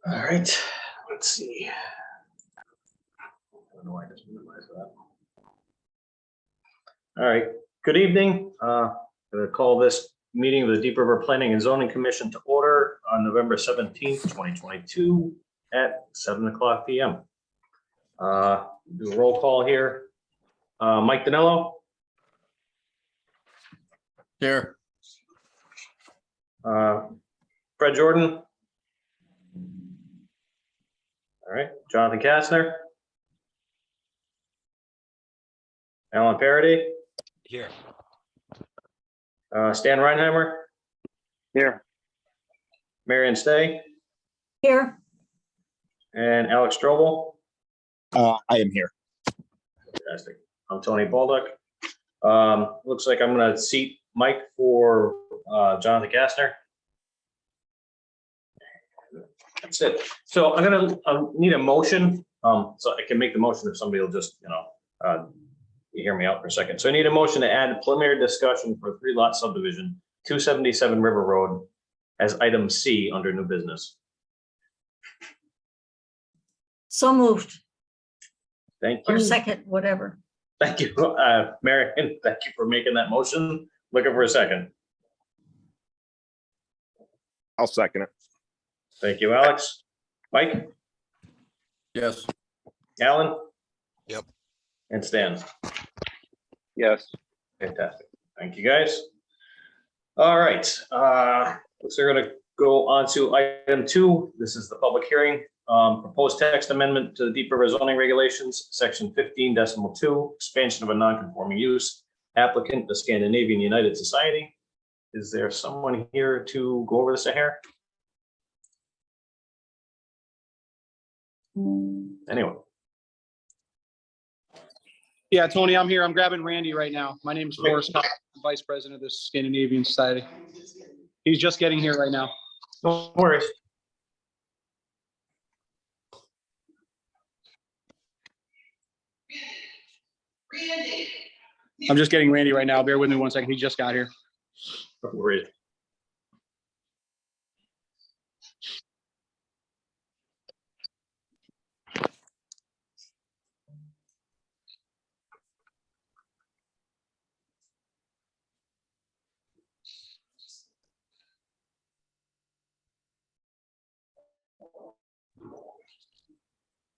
All right, let's see. I don't know why I just minimized that. All right, good evening. I'm going to call this meeting of the Deep River Planning and Zoning Commission to order on November 17th, 2022 at 7:00 p.m. Do a roll call here. Mike Danello, Here. Fred Jordan. All right, Jonathan Kastner. Alan Parody. Here. Stan Reinheimer. Here. Marion Stay. Here. And Alex Strobel. I am here. Fantastic. I'm Tony Baldock. Looks like I'm going to seat Mike for Jonathan Kastner. That's it. So I'm going to need a motion. So I can make the motion if somebody will just, you hear me out for a second. So I need a motion to add preliminary discussion for 3-lot subdivision, 277 River Road as item C under new business. So moved, Thank you. or second, whatever. Thank you, Marion. Thank you for making that motion. Looking for a second. I'll second it. Thank you, Alex. Mike, Yes. Alan? Yep. And Stan. Yes. Fantastic. Thank you, guys. All right. So we're going to go on to item 2. This is the public hearing. Proposed text amendment to the Deep River zoning regulations, section 15.2, expansion of a non-conforming use. Applicant, the Scandinavian United Society. Is there someone here to go over this here? Anyone? Yeah, Tony, I'm here. I'm grabbing Randy right now. My name's Forrest Cox, Vice President of the Scandinavian Society. He's just getting here right now. No worries. I'm just getting Randy right now. Bear with me one second. He just got here. No worries.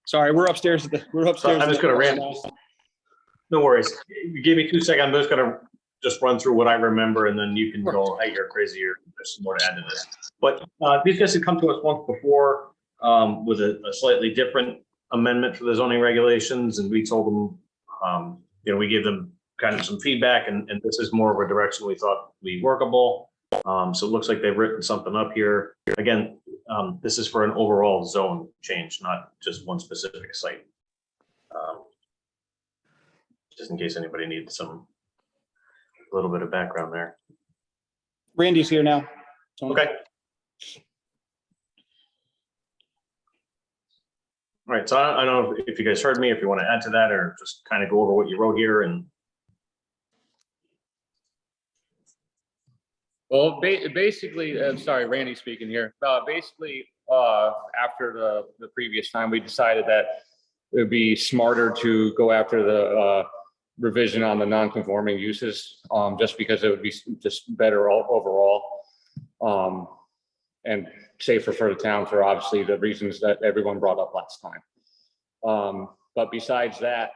Sorry, we're upstairs. We're upstairs. I'm just gonna rant. No worries. You gave me 2 seconds. I'm just gonna run through what I remember, and then you can go, hey, you're crazy, or there's some more to add to this. But these guys had come to us once before with a slightly different amendment for the zoning regulations, and we told them, we gave them kind of some feedback, and this is more of a direction we thought would be workable. So it looks like they've written something up here. Again, this is for an overall zone change, not just one specific site. Just in case anybody needs a little bit of background there. Randy's here now. Tony. Okay. All right, so I don't know if you guys heard me, if you want to add to that, or just kind of go over what you wrote here and. Well, basically, sorry, Randy speaking here. Basically, after the previous time, we decided that it would be smarter to go after the revision on the non-conforming uses, just because it would be just better overall, and safer for the town for obviously the reasons that everyone brought up last time. But besides that,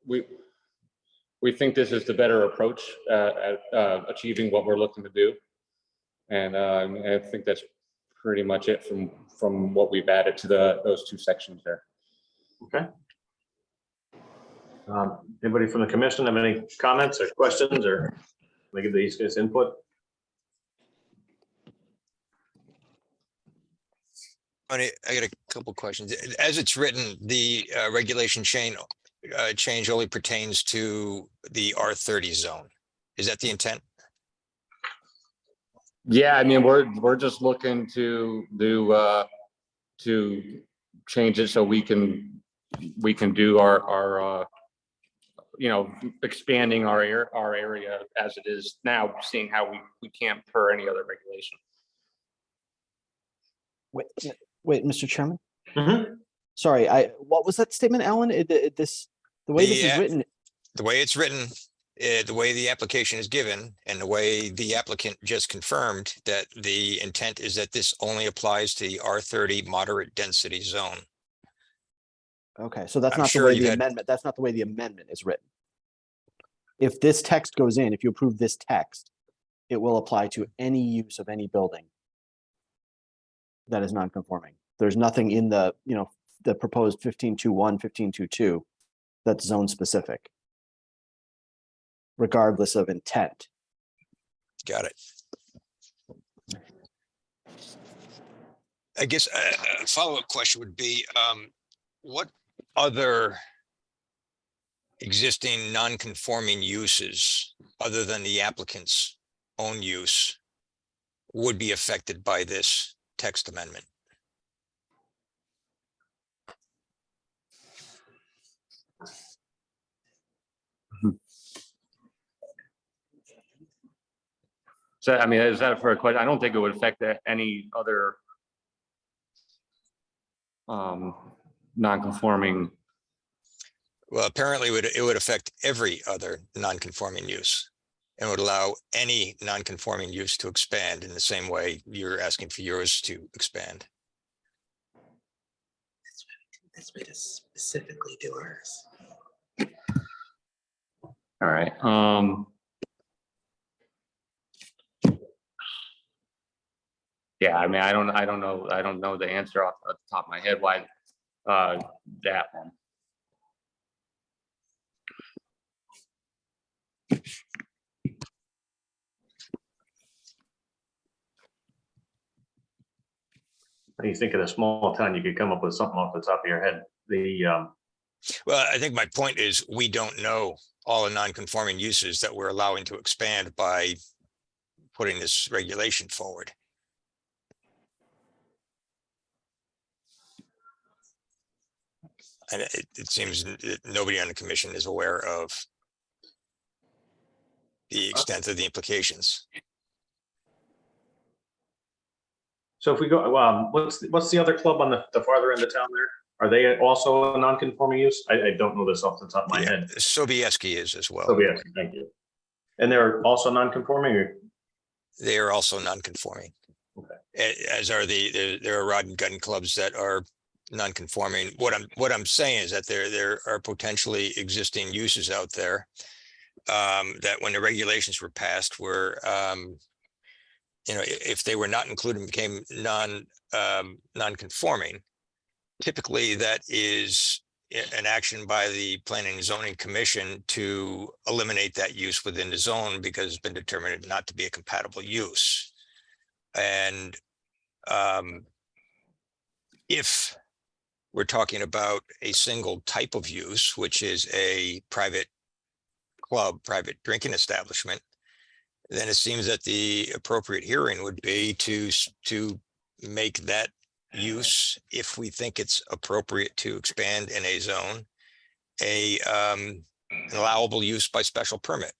we think this is the better approach at achieving what we're looking to do. And I think that's pretty much it from what we've added to those 2 sections there. Okay. Anybody from the commission have any comments or questions, or can I give these guys input? I got a couple questions. As it's written, the regulation change only pertains to the R30 zone. Is that the intent? Yeah, I mean, we're just looking to change it so we can do our expanding our area as it is now, seeing how we can't per any other regulation. Wait, Mr. Chairman? Mhm. Sorry, what was that statement, Alan? The way this is Yeah. written, The way it's written, the way the application is given, and the way the applicant just confirmed that the intent is that this only applies to the R30 moderate density zone. okay, so that's I'm not the sure way you've the had- amendment, that's not the way the amendment is written. If this text goes in, if you approve this text, it will apply to any use of any building that is non-conforming. There's nothing in the, the proposed 15.2.1, 15.2.2 that's zone specific, regardless of intent. Got it. I guess a follow-up question would be, what other existing non-conforming uses other than the applicant's own use would be affected by this text amendment? So, I mean, is that for a question? I don't think it would affect any other non-conforming. Well, apparently it would affect every other non-conforming use and would allow any non-conforming use to expand in the same way you're asking for yours to expand. That's way to specifically do ours. All right. Yeah, I mean, I don't know the answer off the top of my head why that one. When you think of a small town, you could come up with something off the top of your head. Well, I think my point is we don't know all the non-conforming uses that we're allowing to expand by putting this regulation forward. And it seems that nobody on the commission is aware of the extent of the implications. So if we go, what's the other club on the farther end of town there? Are they also a non-conforming use? I don't know this off the top of my Yeah, head. Sobieski is as well. So yes, thank you. And they're also non-conforming, or? They are also non-conforming. Okay. As are there are rod and gun clubs that are non-conforming. What I'm saying is that there are potentially existing uses out there that when the regulations were passed were, if they were not included and became non-conforming, typically that is an action by the Planning and Zoning Commission to eliminate that use within the zone because it's been determined not to be a compatible use. And if we're talking about a single type of use, which is a private club, private drinking establishment, then it seems that the appropriate hearing would be to make that use, if we think it's appropriate to expand in a zone, an allowable use by special permit.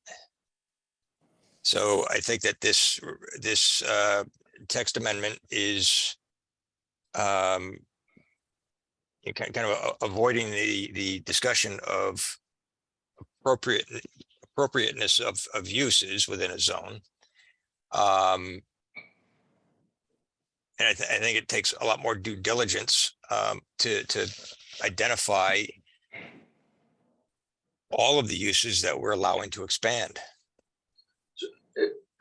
So I think that this text amendment is kind of avoiding the discussion of appropriateness of uses within a zone. And I think it takes a lot more due diligence to identify all of the uses that we're allowing to expand.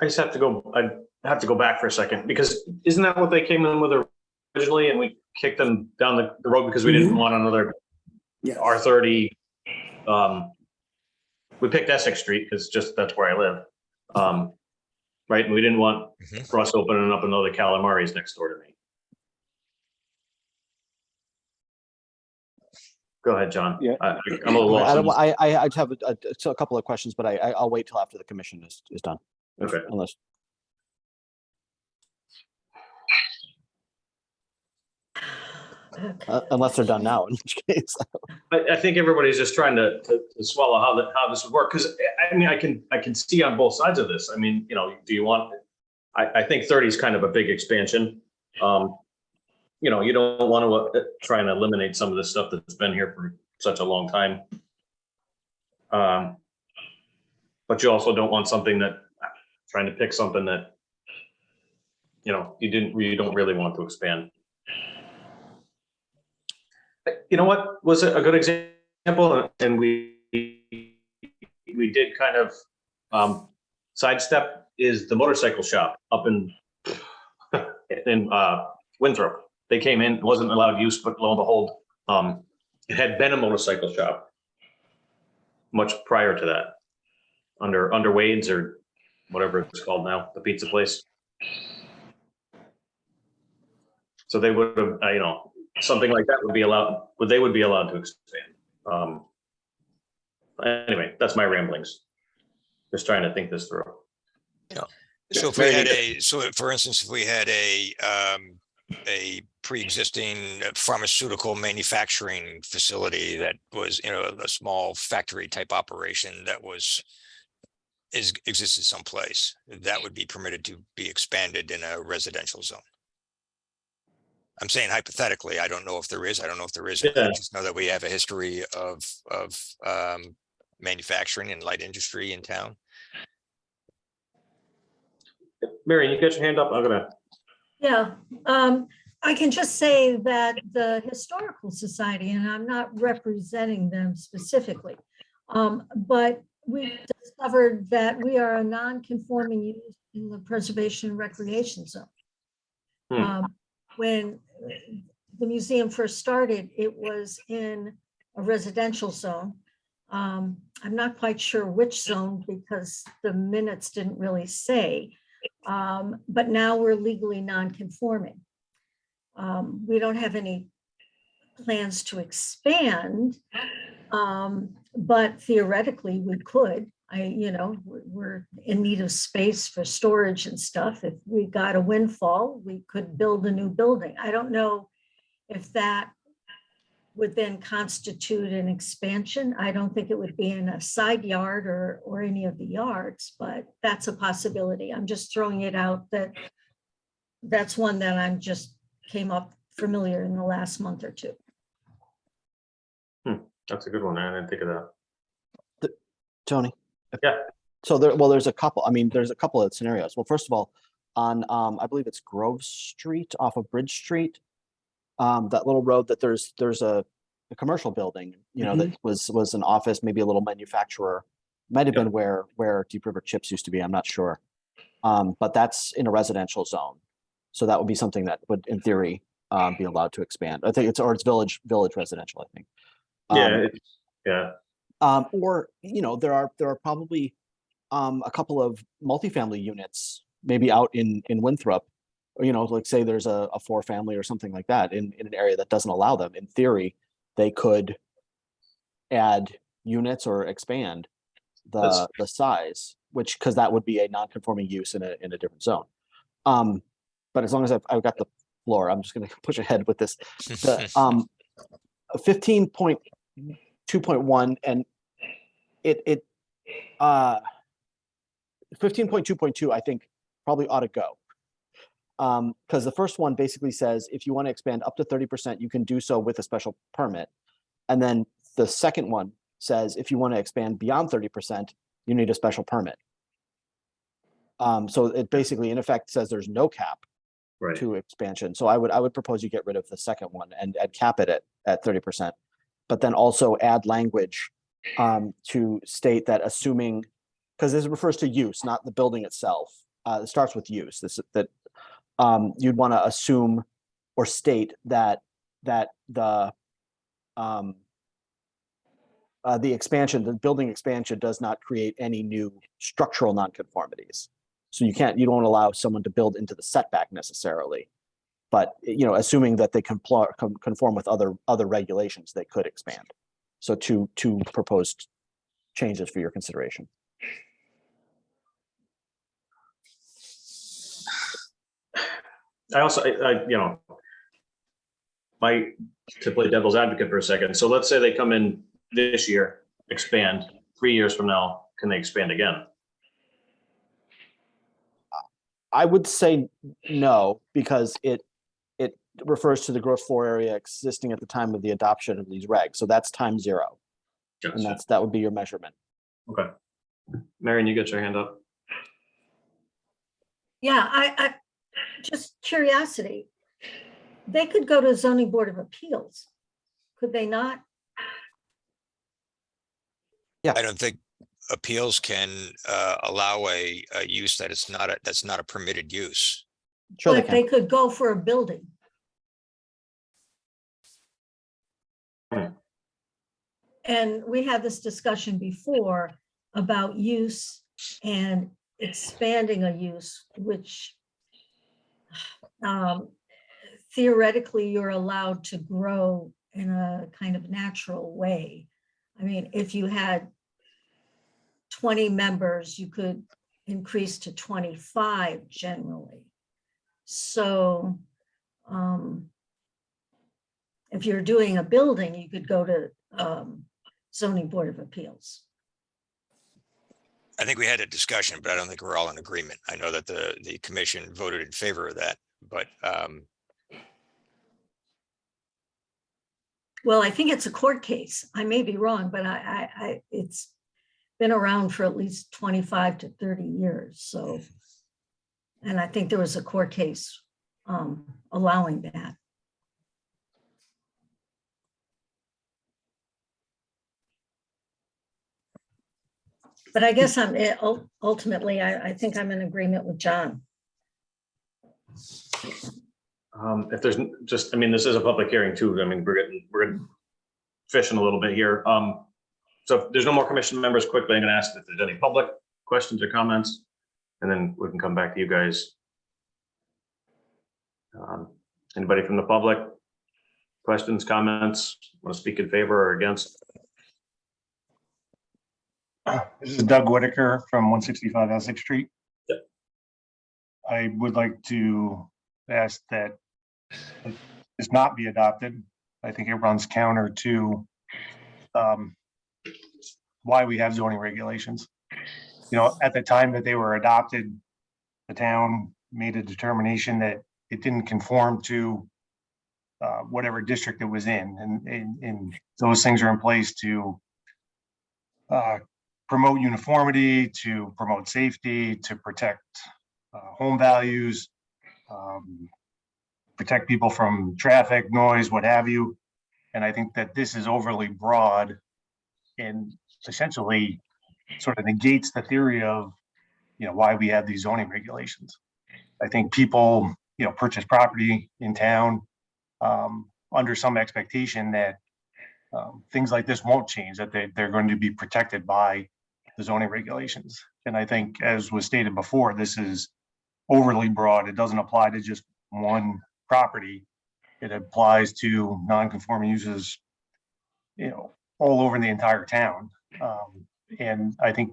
I have to go back for a second, because isn't that what they came in with originally, and we kicked them down the road because we didn't want another R30. We picked Essex Street because that's where I live. Right, and we didn't want for us opening up another Calamari's next door to me. Go ahead, John. Yeah. I'm a little lost. I just have a couple of questions, but I'll wait till after the commission is done. Okay. Unless. Unless they're done now, in which case. I think everybody's just trying to swallow how this would work, because I mean I can see on both sides of this. I mean, do you want? I think 30 is kind of a big expansion. you know, you don't want to try and eliminate some of the stuff that's been here for such a long time. But you also don't want something that, trying to pick something that, you know, you don't really want to expand. You know what was a good example, and we did kind of sidestep, is the motorcycle shop up in Winthrop. They came in, wasn't allowed use, but lo and behold, it had been a motorcycle shop much prior to that, under Wade's or whatever it's called now, the pizza place. So they would have, you know, something like that would be allowed, they would be allowed to expand. Anyway, that's my ramblings. Just trying to think this through. So if we had so for instance, if we had a pre-existing pharmaceutical manufacturing facility that was, you know, a small factory type operation that existed someplace, that would be permitted to be expanded in a residential zone. I'm saying hypothetically, I don't know if there is, I Yeah. just know that we have a history of manufacturing and light industry in town. Marion, you got your hand up? I'm gonna. Yeah, I can just say that the Historical Society, and I'm not representing them specifically, but we discovered that we are a non-conforming use in the Preservation Recreation Zone. When the museum first started, it was in a residential zone. I'm not quite sure which zone because the minutes didn't really say. But now we're legally non-conforming. We don't have any plans to expand, but theoretically we could. You know, we're in need of space for storage and stuff. If we got a windfall, we could build a new building. I don't know if that would then constitute an expansion. I don't think it would be in a side yard or any of the yards, but that's a possibility. I'm just throwing it out that that's one that I'm just came up familiar in the last month or two. That's a good one. I didn't think of that. Tony? Yeah. So there's a couple, I mean, there's a couple of scenarios. Well, first of all, on, I believe it's Grove Street off of Bridge Street, that little road that there's a commercial building, you know, that was an office, maybe a little manufacturer, might have been where Deep River Chips used to be, I'm not sure. But that's in a residential zone. So that would be something that would, in theory, be allowed to expand. I think it's village residential, I think. Yeah. Or, you know, there are probably a couple of multifamily units, maybe out in Winthrop, or, you know, like say there's a 4-family or something like that in an area that doesn't allow them. In theory, they could add units or expand the size, because that would be a non-conforming use in a different zone. But as long as I've got the floor, I'm just going to push ahead with this. The 15.2.1 and it 15.2.2 I think probably ought to go, because the first one basically says if you want to expand up to 30%, you can do so with a special permit, and then the second one says if you want to expand beyond 30%, you need a special permit. So it basically in effect says there's no cap to expansion. So I would propose you get rid of the second one and cap it at 30%, but then also add language to state that assuming, because this refers to use, not the building itself. It starts with use. You'd want to assume or state that the expansion, the building expansion, does not create any new structural nonconformities. So you don't allow someone to build into the setback necessarily, but you know, assuming that they conform with other regulations, they could expand. So two proposed changes for your consideration. I also, you know, to play devil's advocate for a second. So let's say they come in this year, expand. 3 years from now, can they expand again? I would say no, because refers to the gross floor area existing at the time of the adoption of these regs. So that's times 0. And Gotcha. that would be your measurement. Okay. Marion, you got your hand up. Yeah, I just curiosity. They could go to zoning board of appeals, could they not? I don't think appeals can allow a use that it's not that's not a permitted use. Sure, they But they can. could go for a building. And we had this discussion before about use and expanding a use, which theoretically you're allowed to grow in a kind of natural way. I mean, if you had 20 members, you could increase to 25 generally. So if you're doing a building, you could go to zoning board of appeals. I think we had a discussion, but I don't think we're all in agreement. I know that the commission voted in favor of that, but Well, I think it's a court case. I may be wrong, but it's been around for at least 25 to 30 years. So, and I think there was a court case allowing that. But I guess ultimately, I think I'm in agreement with John. If there's just, I mean, this is a public hearing too. I mean, we're fishing a little bit here. So if there's no more commission members, quickly, I'm gonna ask if there's any public questions or comments, and then we can come back to you guys. Anybody from the public? Questions, comments, want to speak in favor or against? This is Doug Whitaker from 165 Essex Street. Yep. I would like to ask that this not be adopted. I think it runs counter to why we have zoning regulations. You know, at the time that they were adopted, the town made a determination that it didn't conform to whatever district it was in, and those things are in place to promote uniformity, to promote safety, to protect home values, protect people from traffic, noise, what have you. And I think that this is overly broad and essentially sort of negates the theory of, you know, why we have these zoning regulations. I think people, you know, purchase property in town under some expectation that things like this won't change, that they're going to be protected by the zoning regulations. And I think, as was stated before, this is overly broad. It doesn't apply to just one property. It applies to non-conforming uses, you know, all over the entire town. And I think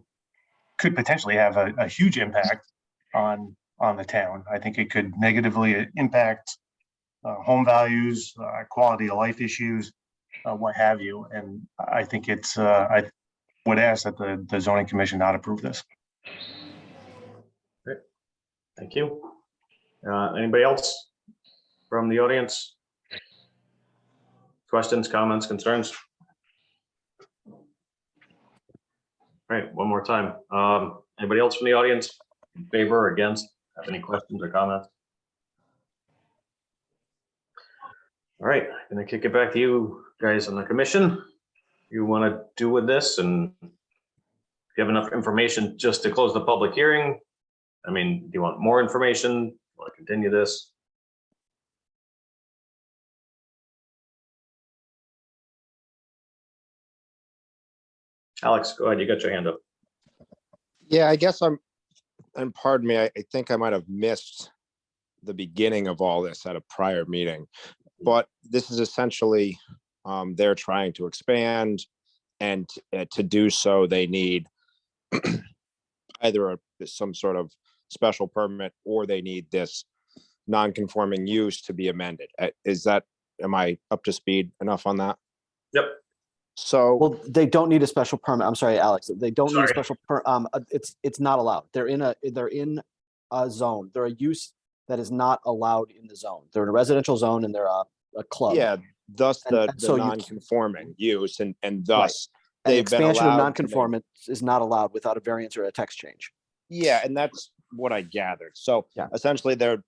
could potentially have a huge impact on the town. I think it could negatively impact home values, quality of life issues, what have you. And I think it's, I would ask that the zoning commission not approve this. Great, thank you. Anybody else from the audience? Questions, comments, concerns? All right, one more time. Anybody else from the audience in favor or against? Have any questions or comments? All right, gonna kick it back to you guys on the commission. You want to do with this, and if you have enough information just to close the public hearing? I mean, do you want more information? Want to continue this? Alex, go ahead. You got your hand up. Yeah, I guess and pardon me, I think I might have missed the beginning of all this at a prior meeting, but this is essentially, they're trying to expand, and to do so, they need either some sort of special permit, or they need this non-conforming use to be amended. Am I up to speed enough on that? Yep. So, Well, they don't need a special permit. I'm sorry, Alex. They don't need a Sorry. special it's not allowed. They're in a zone. They're a use that is not allowed in the zone. They're in a residential zone and they're a club. Yeah, thus And- the, and so the you- non-conforming use and thus And the they've been expansion of allowed to make- non-conformance is not allowed without a variance or a text change. Yeah, and that's what I gathered. So Yeah. essentially they're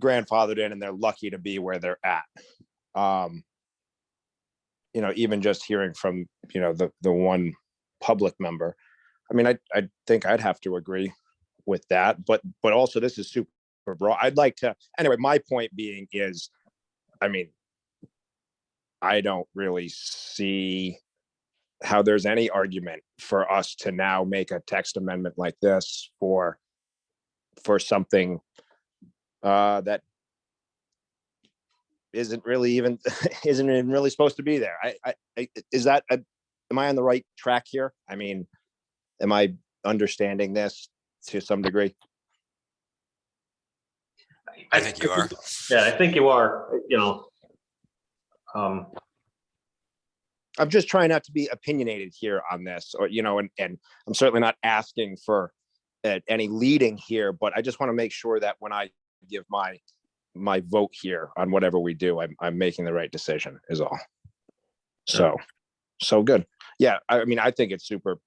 grandfathered in and they're lucky to be where they're at. Even just hearing from, the one public member. I mean, I think I'd have to agree with that, but also this is super broad. I'd like to, anyway, my point being is, I mean, I don't really see how there's any argument for us to now make a text amendment like this for something that isn't really even isn't even really supposed to be there. Am I on the right track here? I mean, am I understanding this to some degree? I think you are. Yeah, I think you are, I'm just trying not to be opinionated here on this, or, and I'm certainly not asking for any leading here, but I just want to make sure that when I give my vote here on whatever we do, I'm making the right decision is all. So good. Yeah, I mean, I think it's super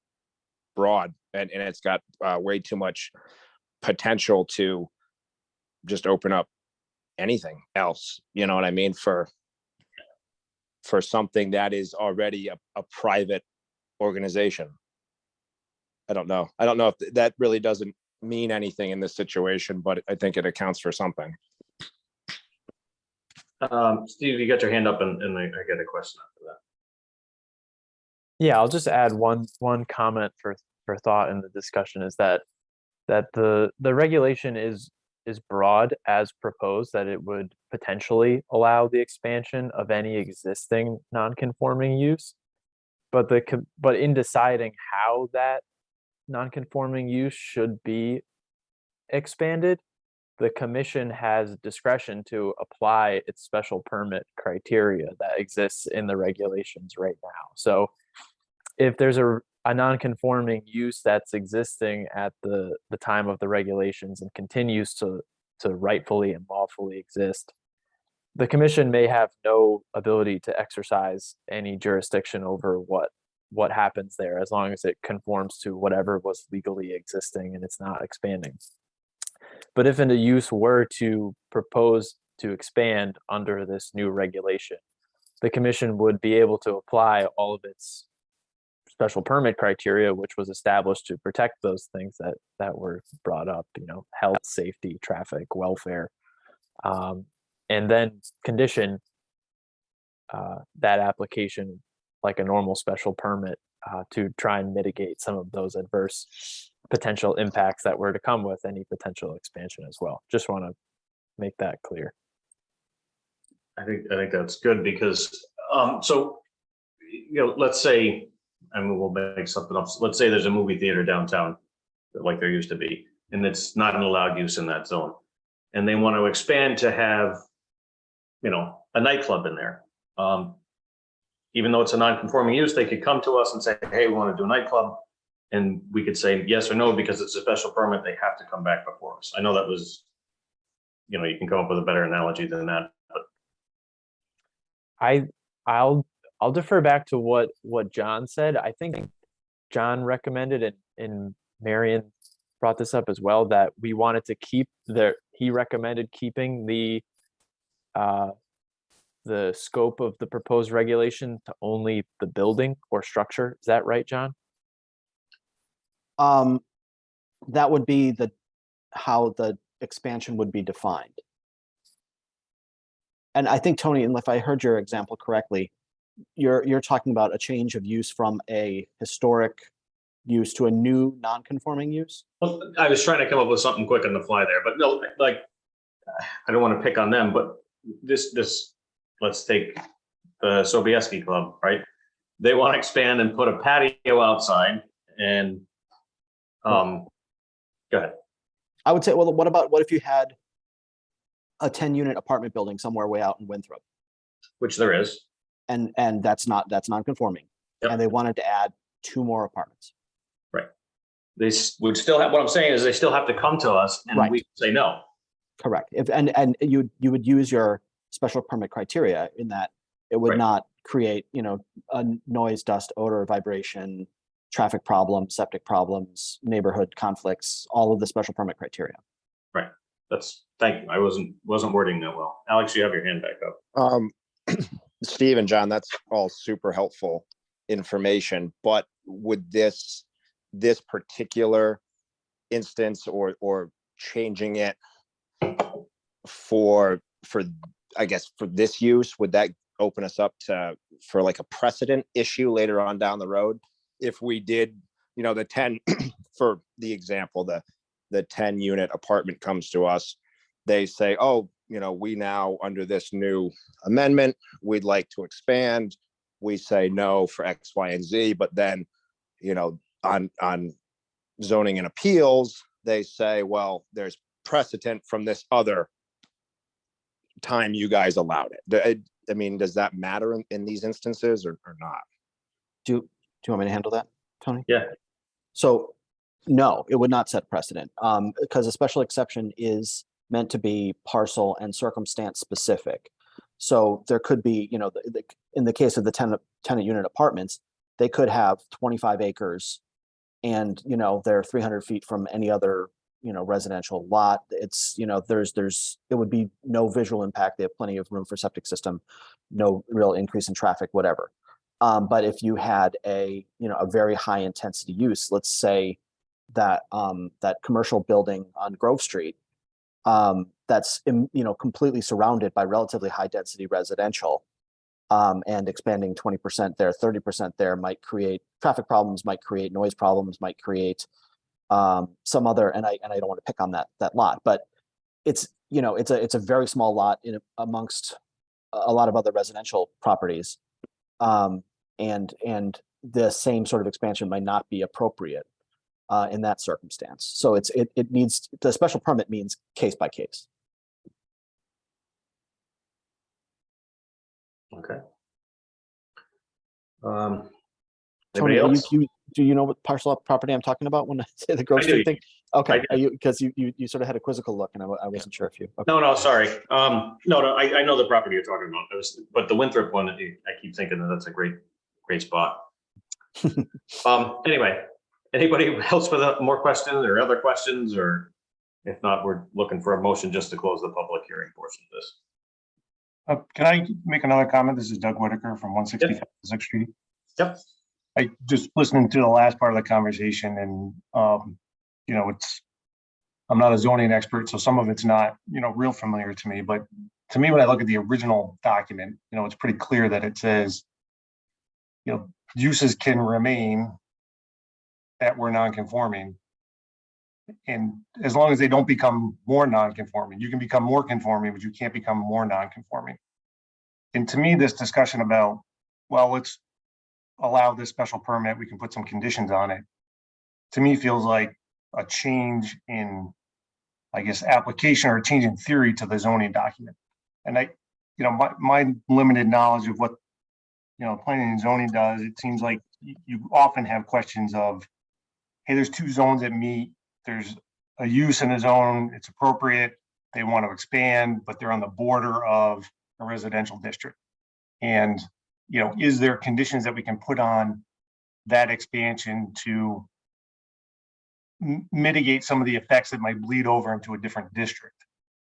broad and it's got way too much potential to just open up anything else, you know what I mean, for something that is already a private organization. I don't know if that really doesn't mean anything in this situation, but I think it accounts for something. Steve, you got your hand up and I got a question after that. Yeah, I'll just add one comment for thought in the discussion is that the regulation is broad as proposed, that it would potentially allow the expansion of any existing non-conforming use. But in deciding how that non-conforming use should be expanded, the commission has discretion to apply its special permit criteria that exists in the regulations right now. So if there's a non-conforming use that's existing at the time of the regulations and continues to rightfully and lawfully exist, the commission may have no ability to exercise any jurisdiction over what happens there, as long as it conforms to whatever was legally existing and it's not expanding. But if a use were to propose to expand under this new regulation, the commission would be able to apply all of its special permit criteria, which was established to protect those things that were brought up, health, safety, traffic, welfare, and then condition that application like a normal special permit to try and mitigate some of those adverse potential impacts that were to come with any potential expansion as well. Just want to make that clear. I think that's good because, so, let's say, and we'll make something up. Let's say there's a movie theater downtown, like there used to be, and it's not an allowed use in that zone. And they want to expand to have, a nightclub in there. Even though it's a non-conforming use, they could come to us and say, hey, we want to do a nightclub. And we could say yes or no, because it's a special permit, they have to come back before us. I know that was, you can come up with a better analogy than that, but. I'll defer back to what John said. I think John recommended, and Marion brought this up as well, that we wanted to keep he recommended keeping the scope of the proposed regulation to only the building or structure. Is that right, John? That would be how the expansion would be defined. And I think, Tony, and if I heard your example correctly, you're talking about a change of use from a historic use to a new non-conforming use? Well, I was trying to come up with something quick on the fly there, but no, like, I don't want to pick on them, but this, let's take the Sobieski Club, right? They want to expand and put a patio outside and, go ahead. I would say, well, what if you had a 10-unit apartment building somewhere way out in Winthrop? Which there is. And that's non-conforming. Yep. And they wanted to add 2 more apartments. Right. They would still have, what I'm saying is they still have to come to us and Right. we say no. Correct. And you would use your special permit criteria in that it would Right. not create, a noise, dust, odor, vibration, traffic problems, septic problems, neighborhood conflicts, all of the special permit criteria. Right. Thank you. I wasn't wording that well. Alex, you have your hand back up. Steve and John, that's all super helpful information, but would this particular instance or changing it for I guess for this use, would that open us up for like a precedent issue later on down the road? If we did, the 10, for the example, the 10 unit apartment comes to us, they say, oh, we now under this new amendment, we'd like to expand. We say no for X, Y, and Z, but then, on zoning and appeals, they say, well, there's precedent from this other time you guys allowed it. I mean, does that matter in these instances or not? Do you want me to handle that, Tony? Yeah. So no, it would not set precedent, because a special exception is meant to be parcel and circumstance specific. So there could be, in the case of the tenant unit apartments, they could have 25 acres and, they're 300 feet from any other, residential lot. It's, it would be no visual impact. They have plenty of room for septic system, no real increase in traffic, whatever. But if you had a very high intensity use, let's say that that commercial building on Grove Street, that's completely surrounded by relatively high density residential, and expanding 20% there, 30% there might create traffic problems, might create noise problems, might create some other, and I don't want to pick on that lot, but it's it's a very small lot amongst a lot of other residential properties, and the same sort of expansion might not be appropriate in that circumstance. So it needs, the special permit means case by case. Okay. Tony, Anybody else? do you know what parcel of property I'm talking about when I say the Grove I do. Street thing? Okay, I because you sort of had a quizzical look and I wasn't sure if you. Okay. No, sorry. No, I know the property you're talking about. But the Winthrop one, I keep thinking that's a great spot. Anyway, anybody else with more questions or other questions, or if not, we're looking for a motion just to close the public hearing portion of this. Can I make another comment? This is Doug Whitaker from 165 6th Street. Yep. I just listening to the last part of the conversation, and I'm not a zoning expert, so some of it's not real familiar to me. But to me, when I look at the original document, it's pretty clear that it says, uses can remain that were non-conforming, and as long as they don't become more non-conforming, you can become more conforming, but you can't become more non-conforming. And to me, this discussion about, well, let's allow this special permit, we can put some conditions on it, to me feels like a change in, I guess, application or a change in theory to the zoning document. And my limited knowledge of what planning and zoning does, it seems like you often have questions of, hey, there's two zones that meet, there's a use in a zone, it's appropriate, they want to expand, but they're on the border of a residential district. And is there conditions that we can put on that expansion to mitigate some of the effects that might bleed over into a different district?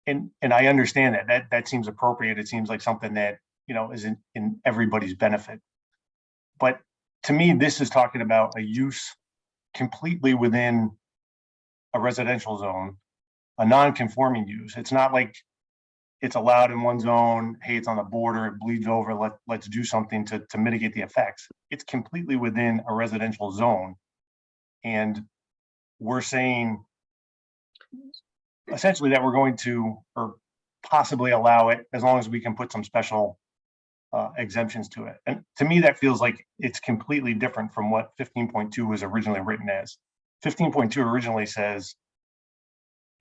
And I understand that seems appropriate. It seems like something that is in everybody's benefit. But to me, this is talking about a use completely within a residential zone, a non-conforming use. It's not like it's allowed in one zone, hey, it's on the border, it bleeds over, let's do something to mitigate the effects. It's completely within a residential zone. And we're saying essentially that we're going to, or possibly allow it, as long as we can put some special exemptions to it. And to me, that feels like it's completely different from what 15.2 was originally written as. 15.2 originally says,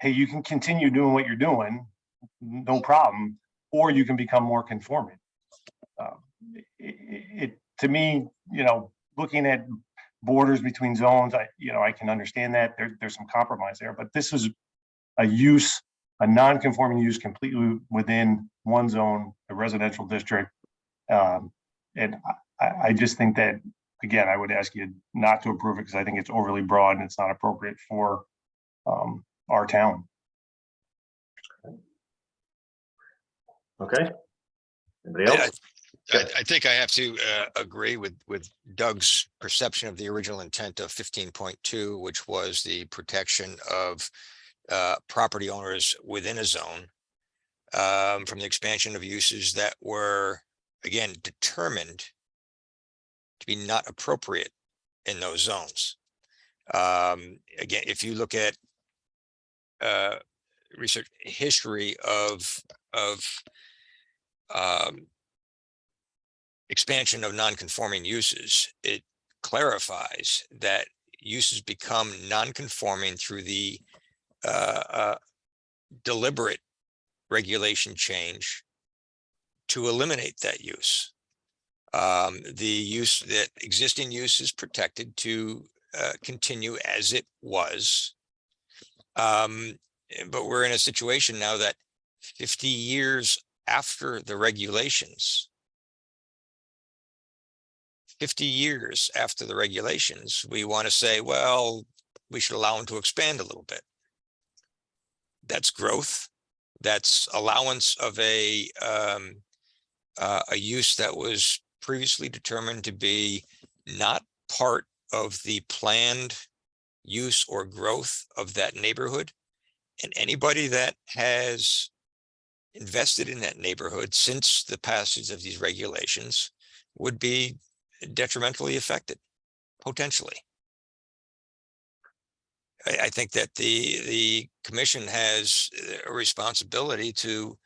hey, you can continue doing what you're doing, no problem, or you can become more conforming. To me, looking at borders between zones, I can understand that there's some compromise there, but this is a use, a non-conforming use completely within one zone, a residential district. And I just think that, again, I would ask you not to approve it because I think it's overly broad and it's not appropriate for our town. Okay. Anybody else? I think I have to agree with Doug's perception of the original intent of 15.2, which was the protection of property owners within a zone from the expansion of uses that were, again, determined to be not appropriate in those zones. Again, if you look at research history of expansion of non-conforming uses, it clarifies that uses become non-conforming through the deliberate regulation change to eliminate that use. The use that existing use is protected to continue as it was. But we're in a situation now that 50 years after the regulations, 50 years after the regulations, we want to say, well, we should allow them to expand a little bit. That's growth. That's allowance of a use that was previously determined to be not part of the planned use or growth of that neighborhood. And anybody that has invested in that neighborhood since the passage of these regulations would be detrimentally affected, potentially. I think that the commission has a responsibility to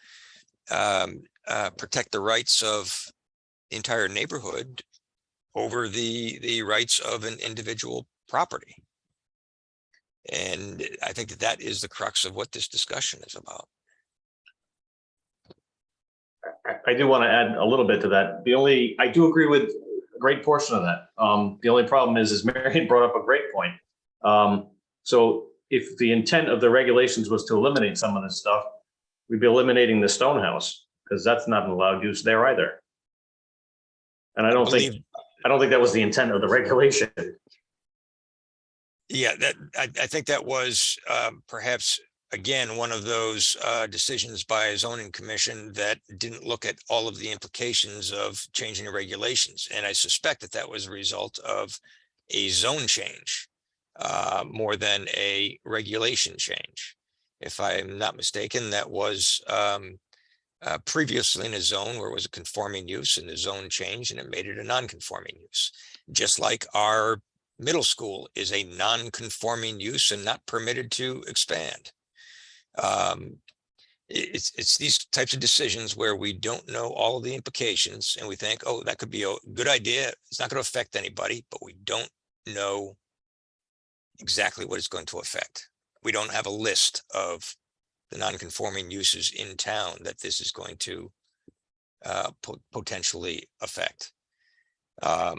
protect the rights of the entire neighborhood over the rights of an individual property. And I think that that is the crux of what this discussion is about. I do want to add a little bit to that. I do agree with a great portion of that. The only problem is Marion brought up a great point. So if the intent of the regulations was to eliminate some of this stuff, we'd be eliminating the stone house because that's not an allowed use there either. And I don't think that was the intent of the regulation. Yeah, I think that was perhaps, again, one of those decisions by a zoning commission that didn't look at all of the implications of changing the regulations. And I suspect that that was a result of a zone change more than a regulation change. If I'm not mistaken, that was previously in a zone where it was a conforming use, and the zone changed and it made it a non-conforming use. Just like our middle school is a non-conforming use and not permitted to expand. It's these types of decisions where we don't know all of the implications and we think, oh, that could be a good idea. It's not going to affect anybody, but we don't know exactly what it's going to affect. We don't have a list of the non-conforming uses in town that this is going to potentially affect. All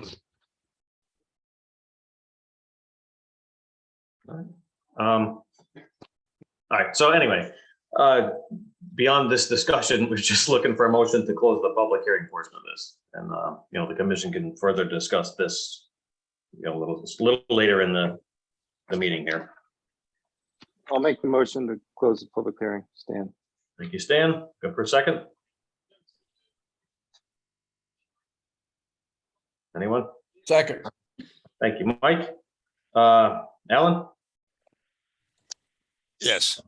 right, so anyway, beyond this discussion, we're just looking for a motion to close the public hearing portion of this. And, the commission can further discuss this, a little later in the meeting here. I'll make the motion to close the public hearing. Stan. Thank you, Stan. Go for a second. Anyone? Second. Thank you, Mike. Alan? Yes.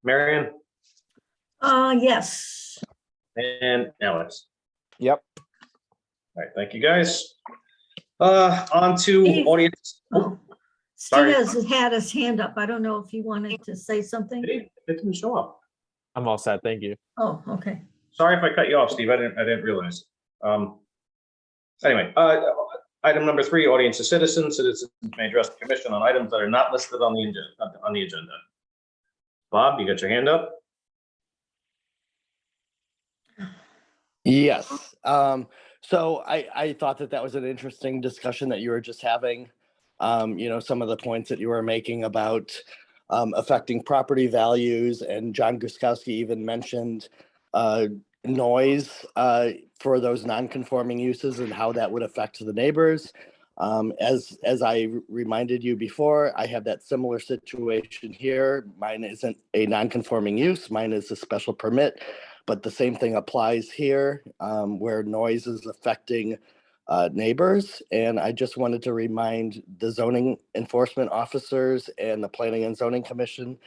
Marion? Yes. And Alex? Yep. All right, thank you, guys. On to Steve. audience. Oh, Sorry. Steve has had his hand up. I don't know if he wanted to say something. It didn't show up. I'm all set. Thank you. Oh, okay. Sorry if I cut you off, Steve. I didn't realize. Anyway, item number 3, audience to citizens. Citizens may address the commission on items that are not listed on the agenda. Bob, you got your hand up? Yes. So I thought that was an interesting discussion that you were just having. Some of the points that you were making about affecting property values. And John Guskowski even mentioned noise for those non-conforming uses and how that would affect the neighbors. As I reminded you before, I have that similar situation here. Mine isn't a non-conforming use, mine is a special permit, but the same thing applies here, where noise is affecting neighbors. And I just wanted to remind the zoning enforcement officers and the Planning and Zoning Commission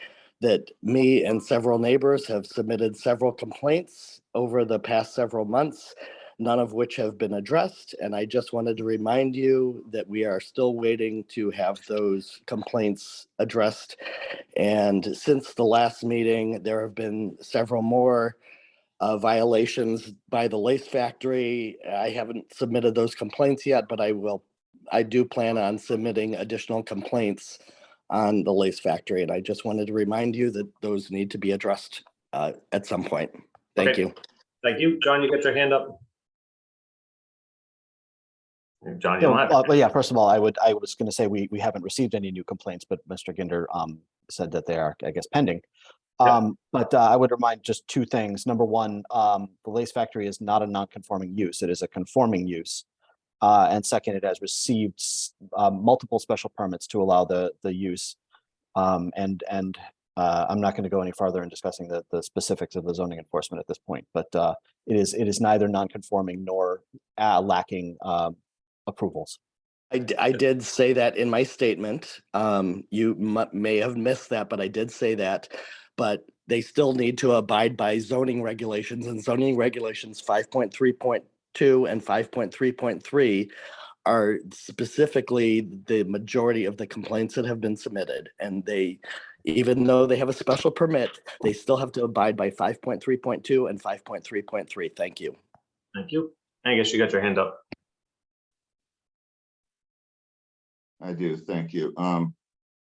that me and several neighbors have submitted several complaints over the past several months, none of which have been addressed. And I just wanted to remind you that we are still waiting to have those complaints addressed. And since the last meeting, there have been several more violations by the Lace Factory. I haven't submitted those complaints yet, but I will. I do plan on submitting additional complaints on the Lace Factory. And I just wanted to remind you that those need to be addressed at some point. Thank Okay. you. Thank you. John, you got your hand up? John, you So, don't have. but yeah, first of all, I was going to say we haven't received any new complaints, but Mr. Ginder said that they are, I guess, pending. But I would remind just two things. Number one, the Lace Factory is not a non-conforming use. It is a conforming use. And second, it has received multiple special permits to allow the use. I'm not going to go any farther in discussing the specifics of the zoning enforcement at this point, but it is neither non-conforming nor lacking approvals. I did say that in my statement. You may have missed that, but I did say that. But they still need to abide by zoning regulations, and zoning regulations 5.3.2 and 5.3.3 are specifically the majority of the complaints that have been submitted. And they, even though they have a special permit, they still have to abide by 5.3.2 and 5.3.3. Thank you. Thank you. I guess you got your hand up. I do, thank you.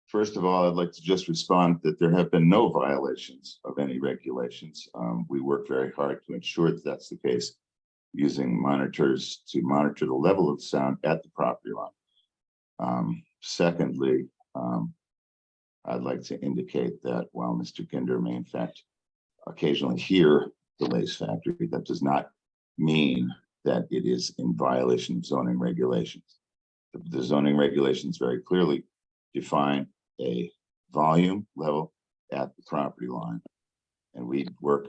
First of all, I'd like to just respond that there have been no violations of any regulations. We work very hard to ensure that that's the case, using monitors to monitor the level of sound at the property line. Secondly, I'd like to indicate that while Mr. Ginder may in fact occasionally hear the Lace Factory, that does not mean that it is in violation of zoning regulations. The zoning regulations very clearly define a volume level at the property line. And we work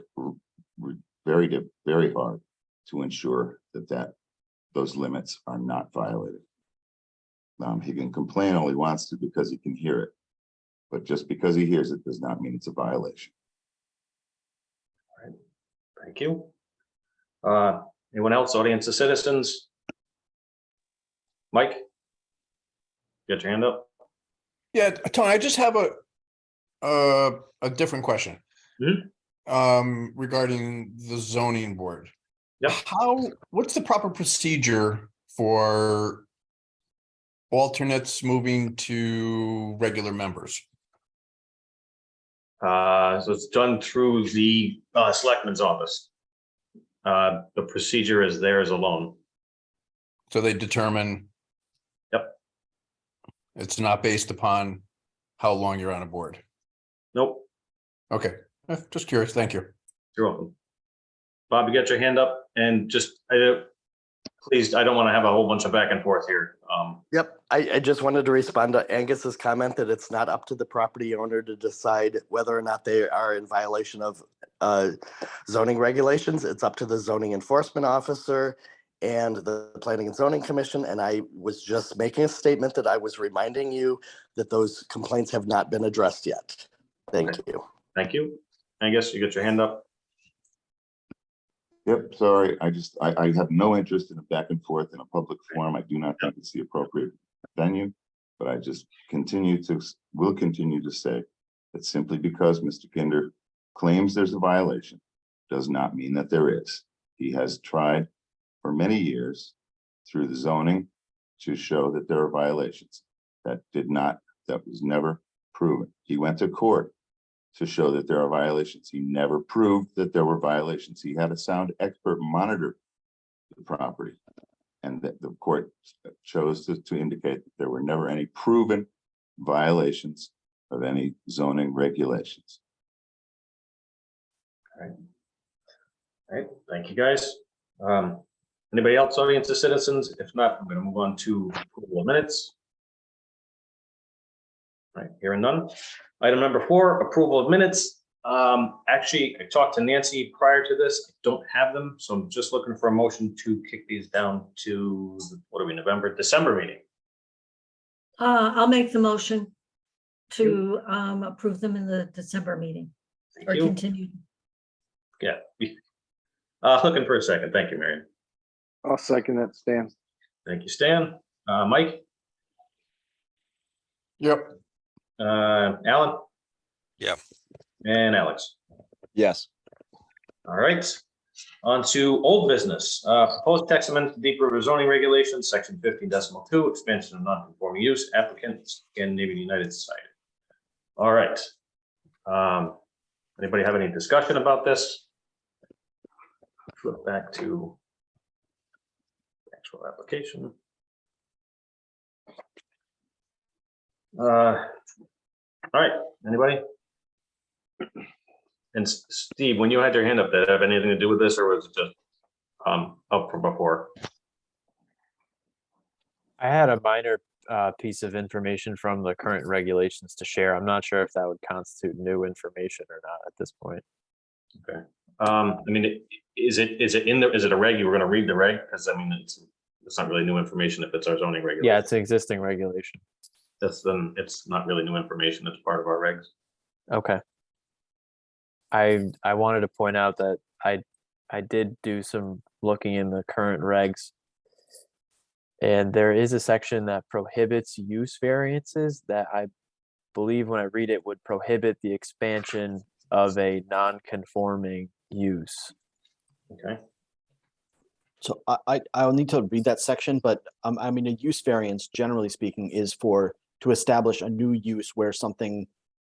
very hard to ensure that those limits are not violated. He can complain all he wants to because he can hear it, but just because he hears it does not mean it's a violation. All right, thank you. Anyone else, audience of citizens? Mike, get your hand up. Yeah, Tony, I just have a different question. Regarding the zoning board. Yep. What's the proper procedure for alternates moving to regular members? So it's done through the selectman's office. The procedure is theirs alone. So they determine. Yep. It's not based upon how long you're on a board. Nope. Okay, just curious. Thank you. You're welcome. Bob, you got your hand up, and just please, I don't want to have a whole bunch of back and forth here. Yep, I just wanted to respond to Angus's comment that it's not up to the property owner to decide whether or not they are in violation of zoning regulations. It's up to the zoning enforcement officer and the Planning and Zoning Commission. And I was just making a statement that I was reminding you that those complaints have not been addressed yet. Thank you. Thank you. Angus, you got your hand up. Yep, sorry, I have no interest in a back and forth in a public forum. I do not think it's the appropriate venue, but I just will continue to say that simply because Mr. Ginder claims there's a violation does not mean that there is. He has tried for many years through the zoning to show that there are violations. That was never proven. He went to court to show that there are violations. He never proved that there were violations. He had a sound expert monitor the property, and that the court chose to indicate that there were never any proven violations of any zoning regulations. All right, thank you, guys. Anybody else, audience or citizens? If not, I'm going to move on to approval of minutes. All right, hearing none. Item number 4, approval of minutes. Actually, I talked to Nancy prior to this. I don't have them, so I'm just looking for a motion to kick these down to, what are we, December meeting. I'll make the motion to approve them in the December meeting Thank or you. continue. Yeah. Looking for a second. Thank you, Marion. I'll second that, Stan. Thank you, Stan. Mike, Yep. Alan? Yep. And Alex. Yes. All right. On to old business. Proposed text amendment to Deep River zoning regulations, section 15.2, expansion of non-conforming use, applicant Scandinavian United Society. All right. Anybody have any discussion about this? Flip back to actual application. All right, anybody? And Steve, when you had your hand up, did it have anything to do with this, or was it just up from before? I had a minor piece of information from the current regulations to share. I'm not sure if that would constitute new information or not at this point. Okay. I mean, is it in there? Is it a reg? You were going to read the reg? Because I mean, it's not really new information if it's our zoning regulation. Yeah, it's an existing regulation. Then it's not really new information. It's part of our regs. Okay. I wanted to point out that I did do some looking in the current regs, and there is a section that prohibits use variances that I believe when I read it would prohibit the expansion of a non-conforming use. Okay. So I'll need to read that section, but I mean, a use variance, generally speaking, is to establish a new use where something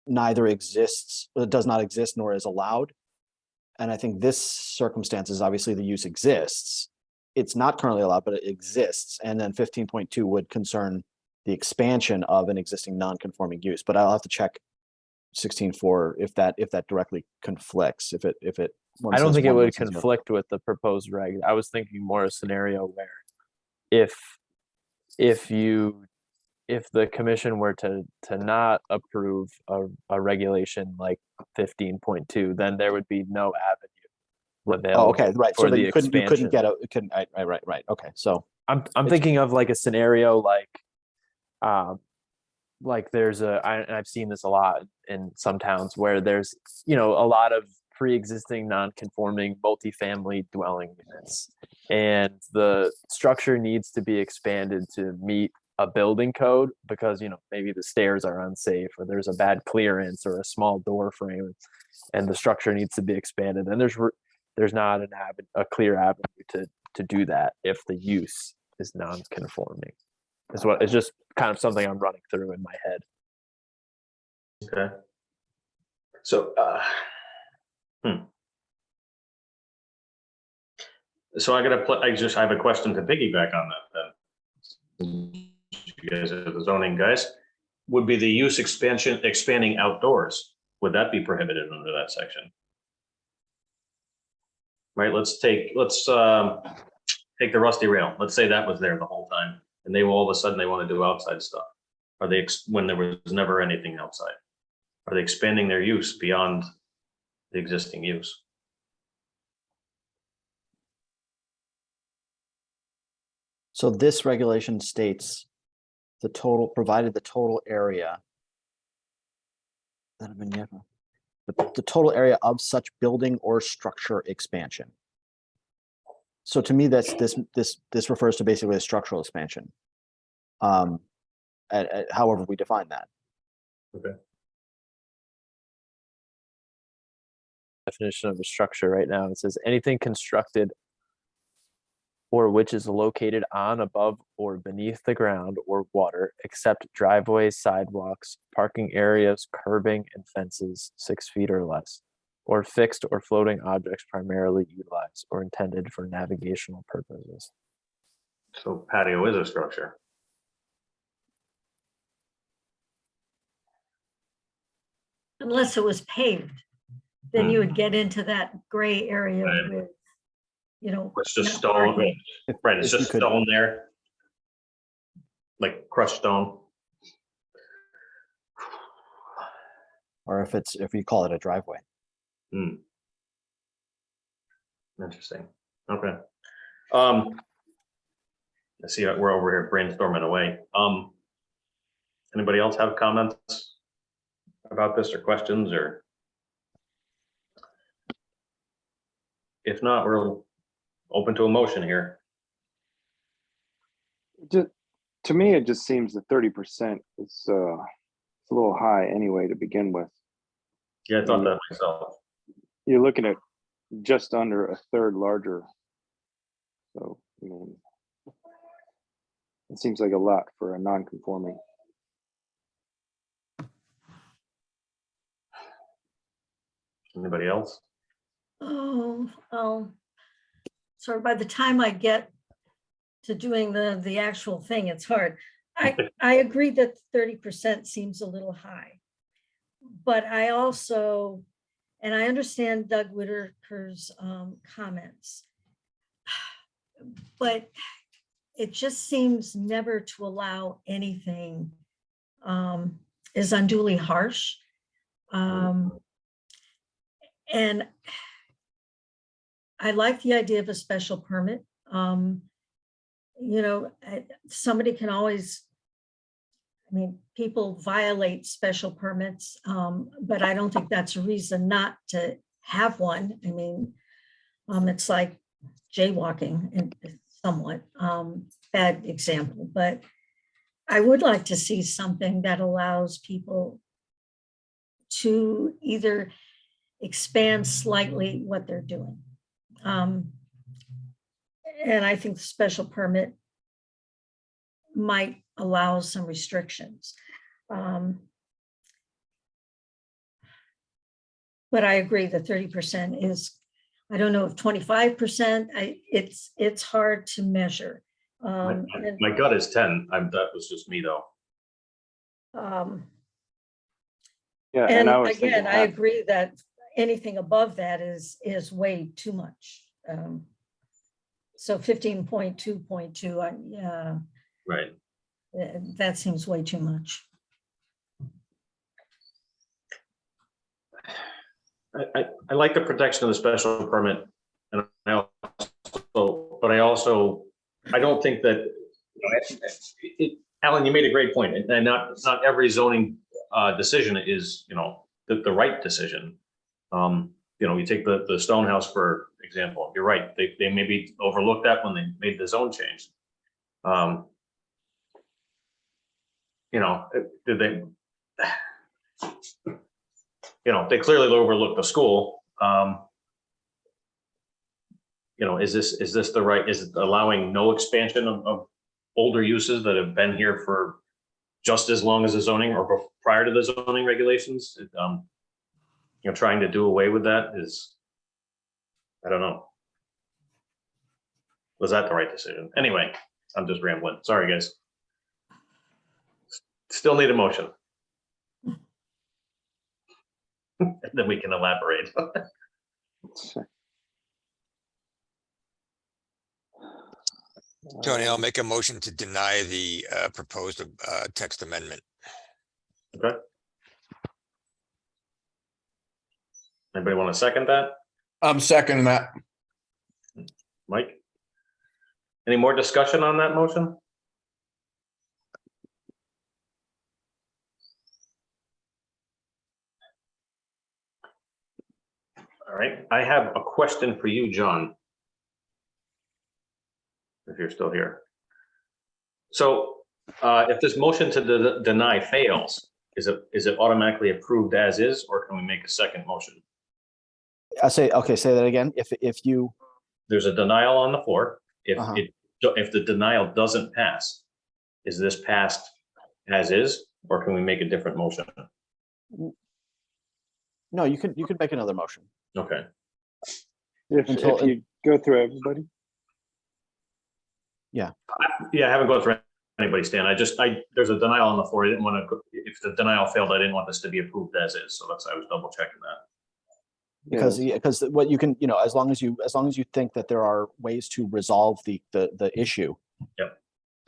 neither exists, does not exist, nor is allowed. And I think this circumstance is obviously the use exists. It's not currently allowed, but it exists. And then 15.2 would concern the expansion of an existing non-conforming use. But I'll have to check 16.4 if that directly conflicts. If it. I don't think it would conflict with the proposed reg. I was thinking more a scenario where if the commission were to not approve a regulation like 15.2, then there would be no avenue available. Oh, okay, right. So for then the you couldn't expansion. get right. Okay, so I'm thinking of like a scenario like there's and I've seen this a lot in some towns where there's a lot of pre-existing non-conforming multifamily dwelling units, and the structure needs to be expanded to meet a building code because maybe the stairs are unsafe or there's a bad clearance or a small door frame, and the structure needs to be expanded, and there's not a clear avenue to do that if the use is non-conforming. It's just kind of something I'm running through in my head. Okay. So, So I have a question to piggyback on that then. You guys are the zoning guys. Would be the use expanding outdoors. Would that be prohibited under that section? Right, let's take the Rusty Rail. Let's say that was there the whole time and all of a sudden they want to do outside stuff. Are they, when there was never anything outside, are they expanding their use beyond the existing use? So this regulation states provided the total area that have been the total area of such building or structure expansion. So to me, this refers to basically a structural expansion. However we define that. Okay. Definition of a structure right now, it says anything constructed or which is located on, above, or beneath the ground or water, except driveways, sidewalks, parking areas, curbing, and fences 6 feet or less, or fixed or floating objects primarily utilized or intended for navigational purposes. So patio is a structure. unless it was paved, then you would get into that gray area Right. with, you know. It's just not stone, parking. right, it's If you just could- stone there. Like crushed stone. Or if you call it a driveway. Hmm. Interesting, okay. I see we're over here brainstorming away. Anybody else have comments about this or questions or? If not, we're open to a motion here. To me, it just seems that 30% is it's a little high anyway to begin with. Yeah, I thought that myself. You're looking at just under a third larger. So, I mean, it seems like a lot for a non-conforming. Anybody else? Oh, so by the time I get to doing the actual thing, it's hard. I agree that 30% seems a little high. But I also, and I understand Doug Whitaker's comments. But it just seems never to allow anything is unduly harsh. And I like the idea of a special permit. You know, somebody can always, I mean, people violate special permits, but I don't think that's a reason not to have one. I mean, it's like jaywalking and somewhat bad example, but I would like to see something that allows people to either expand slightly what they're doing. And I think the special permit might allow some restrictions. But I agree that 30% is, I don't know if 25%, it's hard to measure. And, My gut is 10. That was just me though. Yeah, and I was thinking again, I half. agree that anything above that is way too much. So 15.2.2, yeah, Right. that seems way too much. I like the protection of the special permit, and I don't think that, Alan, you made a great point, and not every zoning decision is, the right decision. You take the Stone House, for example, you're right, they maybe overlooked that when they made the zone change. Did they? They clearly overlooked the school. Is this the right, is it allowing no expansion of older uses that have been here for just as long as the zoning or prior to the zoning regulations? Trying to do away with that is, I don't know. Was that the right decision? Anyway, I'm just rambling. Sorry, guys. Still need a motion. And then we can elaborate. Tony, I'll make a motion to deny the proposed text amendment. Okay. Anybody want to second that? I'm seconding that. Mike? Any more discussion on that motion? All right, I have a question for you, John. If you're still here. So if this motion to deny fails, is it automatically approved as is, or can we make a second motion? Say that again. If you, There's a denial on the floor. If the denial doesn't pass, is this passed as is, or can we make a different motion? no, you could make another motion. Okay. If you go through everybody. Yeah, I haven't gone through anybody stand. There's a denial on the floor. I didn't want to, if the denial failed, I didn't want this to be approved as is. So I was double checking that. Because what you can, as long as you think that there are ways to resolve the issue. Yep.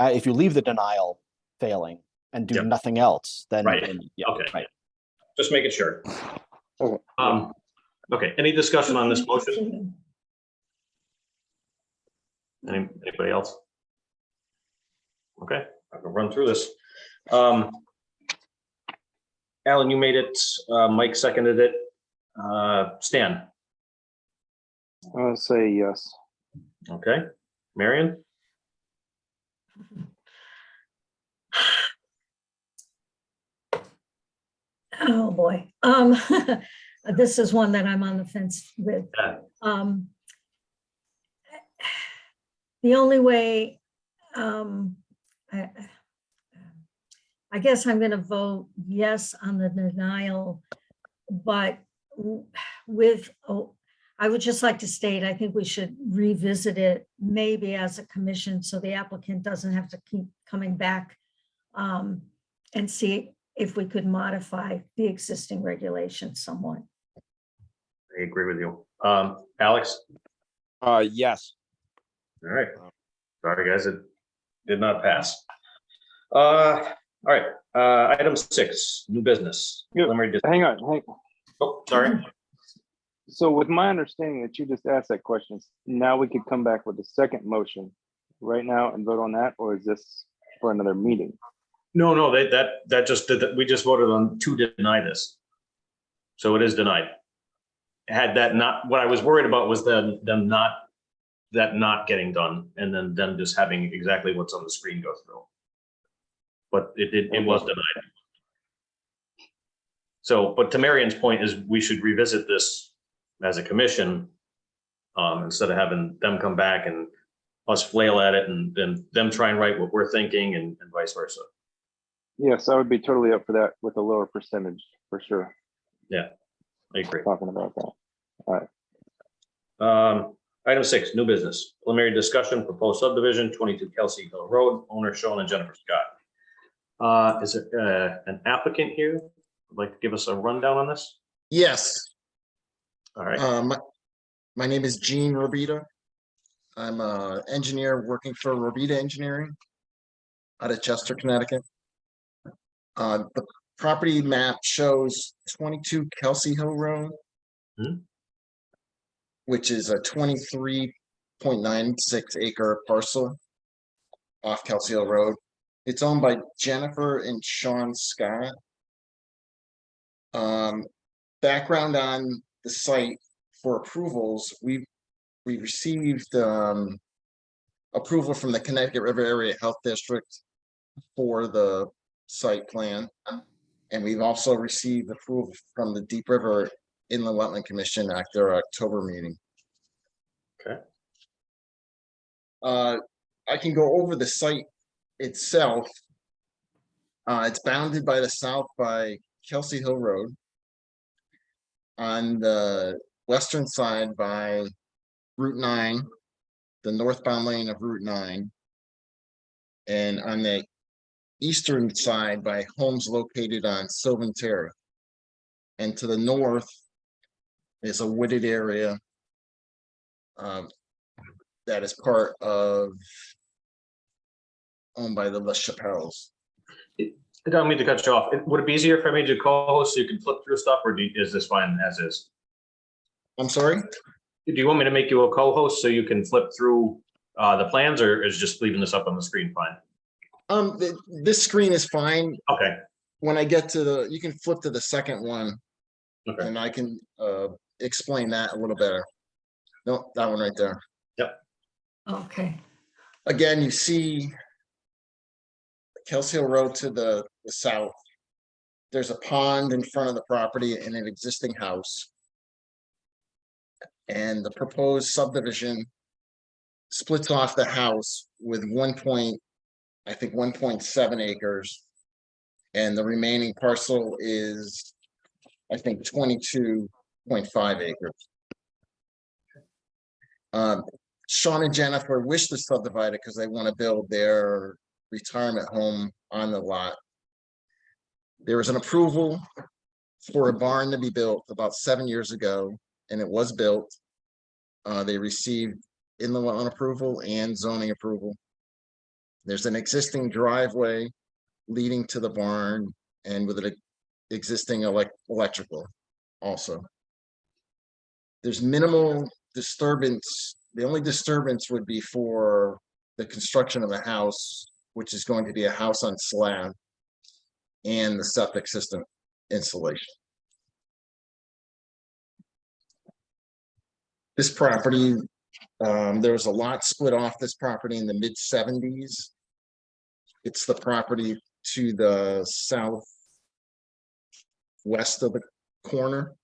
If you leave the denial failing and do Yep. nothing else, then. Right. then- yeah, Okay. Right. Just making sure. Okay. Okay, any discussion on this motion? Anybody else? Okay, I can run through this. Alan, you made it, Mike seconded it. Stan, I'll say yes. okay. Marion, Oh, boy. This is one that I'm on the fence with. Yeah. The only way, I guess I'm gonna vote yes on the denial, but with, I would just like to state, I think we should revisit it maybe as a commission, so the applicant doesn't have to keep coming back and see if we could modify the existing regulations somewhat. I agree with you. Alex, Yes. all right. Sorry, guys, it did not pass. All right, item 6, new business. Yeah, Preliminary dis- Hang on. Oh, sorry. So with my understanding that you just asked that question, now we could come back with a second motion right now and vote on that, or is this for another meeting? No, that just did that. We just voted on to deny this. So it is denied. Had that not, what I was worried about was them not getting done and then them just having exactly what's on the screen go through. But it was denied. So, but to Marion's point is we should revisit this as a commission instead of having them come back and us flail at it and then them try and write what we're thinking and vice versa. Yes, I would be totally up for that with a lower percentage for sure. Yeah, I agree. Talking about that. All right. Item 6, new business, preliminary discussion, proposed subdivision, 22 Kelsey Hill Road, owner Sean and Jennifer Scott. Is it an applicant here? Would like to give us a rundown on this? Yes, All right, my name is Gene Robita. I'm a engineer working for Robita Engineering out of Chester, Connecticut. The property map shows 22 Kelsey Hill Road, which is a 23.96 acre parcel off Kelsey Hill Road. It's owned by Jennifer and Sean Scott. Background on the site for approvals, we received approval from the Connecticut River Area Health District for the site plan. And we've also received approval from the Deep River Inland Wetland Commission at their October meeting. okay, I can go over the site itself. It's bounded by the south by Kelsey Hill Road. On the western side by Route 9, the northbound lane of Route 9. And on the eastern side by homes located on Sylvan Terrace. And to the north is a wooded area that is part of owned by the Les Chapelles. I don't mean to cut you off. Would it be easier for me to co-host so you can flip through stuff, or is this fine as is? I'm sorry? Do you want me to make you a co-host so you can flip through the plans, or is just leaving this up on the screen fine? This screen is fine. Okay, When I get to you can flip to the second one okay, and I can explain that a little better. No, that one right there. Okay. Again, you see Kelsey Hill Road to the south. There's a pond in front of the property and an existing house. And the proposed subdivision splits off the house with 1.7 acres. And the remaining parcel is, I think, 22.5 acres. Sean and Jennifer wish to subdivide it because they want to build their retirement home on the lot. There was an approval for a barn to be built about 7 years ago, and it was built. They received inland wetland approval and zoning approval. There's an existing driveway leading to the barn and with an existing electrical also. There's minimal disturbance. The only disturbance would be for the construction of a house, which is going to be a house on slab, and the septic system installation. This property, there was a lot split off this property in the mid-70s. It's the property to the southwest of the corner.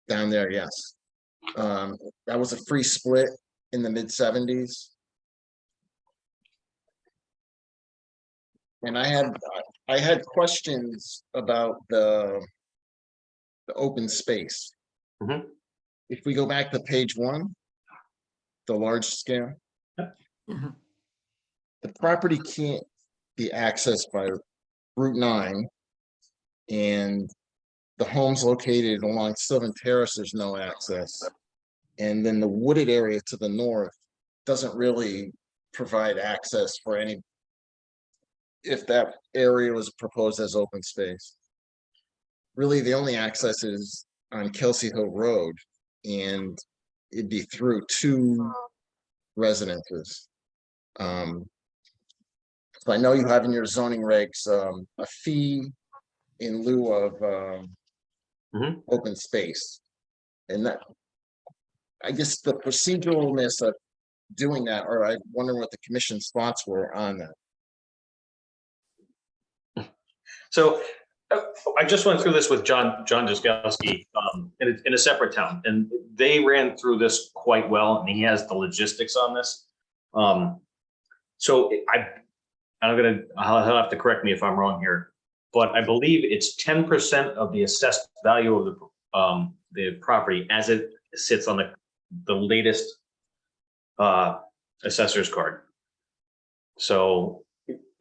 Down there, yes. That was a free split in the mid-70s. And I had questions about the open space. Mhm. If we go back to page 1, the large scale. Mhm. The property can't be accessed by Route 9, and the homes located along Sylvan Terrace, there's no access. And then the wooded area to the north doesn't really provide access for any, if that area was proposed as open space. Really, the only access is on Kelsey Hill Road, and it'd be through 2 residences. So I know you have in your zoning regs, a fee in lieu of open space. And that, I guess the proceduralness of doing that, or I wonder what the commission's thoughts were on that. So I just went through this with John Jaskowski in a separate town, and they ran through this quite well, and he has the logistics on this. So he'll have to correct me if I'm wrong here, but I believe it's 10% of the assessed value of the property as it sits on the latest assessor's card. So,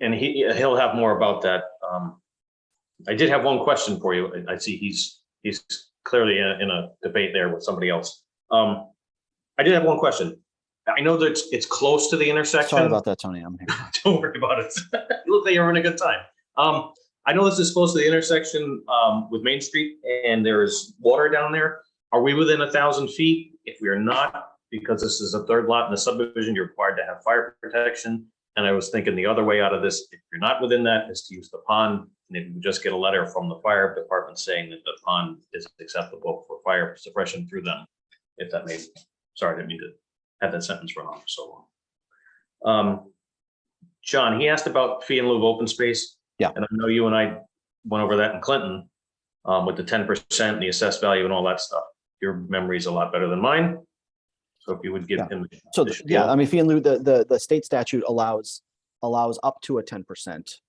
and he'll have more about that. I did have one question for you. I see he's clearly in a debate there with somebody else. I did have one question. I know that it's close to the intersection. Sorry about that, Tony. I'm here. Don't worry about it. You look like you're having a good time. I know this is close to the intersection with Main Street, and there's water down there. Are we within 1,000 feet? If we are not, because this is a third lot in the subdivision, you're required to have fire protection. And I was thinking the other way out of this, if you're not within that, is to use the pond. And if you just get a letter from the fire department saying that the pond is acceptable for fire suppression through them, if that made, sorry, I didn't mean to have that sentence run on for so long. John, he asked about fee in lieu of open space. Yeah. And I know you and I went over that in Clinton with the 10%, the assessed value and all that stuff. Your memory is a lot better than mine. So if you would give him. So I mean, fee in lieu, the state statute allows up to a 10%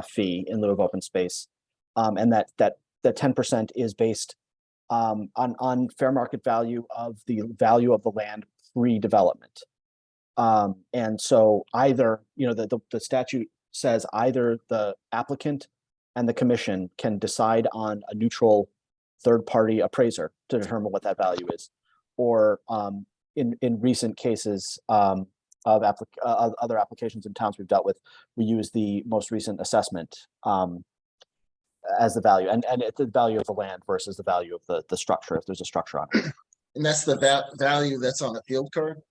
fee in lieu of open space. And that 10% is based on fair market value of the land pre-development. And so either, the statute says either the applicant and the commission can decide on a neutral third-party appraiser to determine what that value is, or in recent cases of other applications in towns we've dealt with, we use the most recent assessment as the value, and it's the value of the land versus the value of the structure, if there's a structure on it. And that's the value that's on the field card?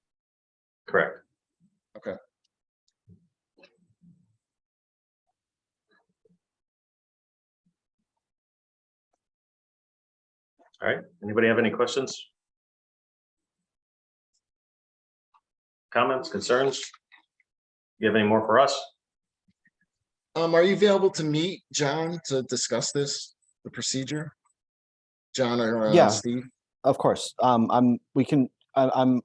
Correct. Okay. All right. Anybody have any questions? Comments, concerns? You have any more for us? Are you available to meet John to discuss this, the procedure? John or Yeah. Steve? Of course. I'm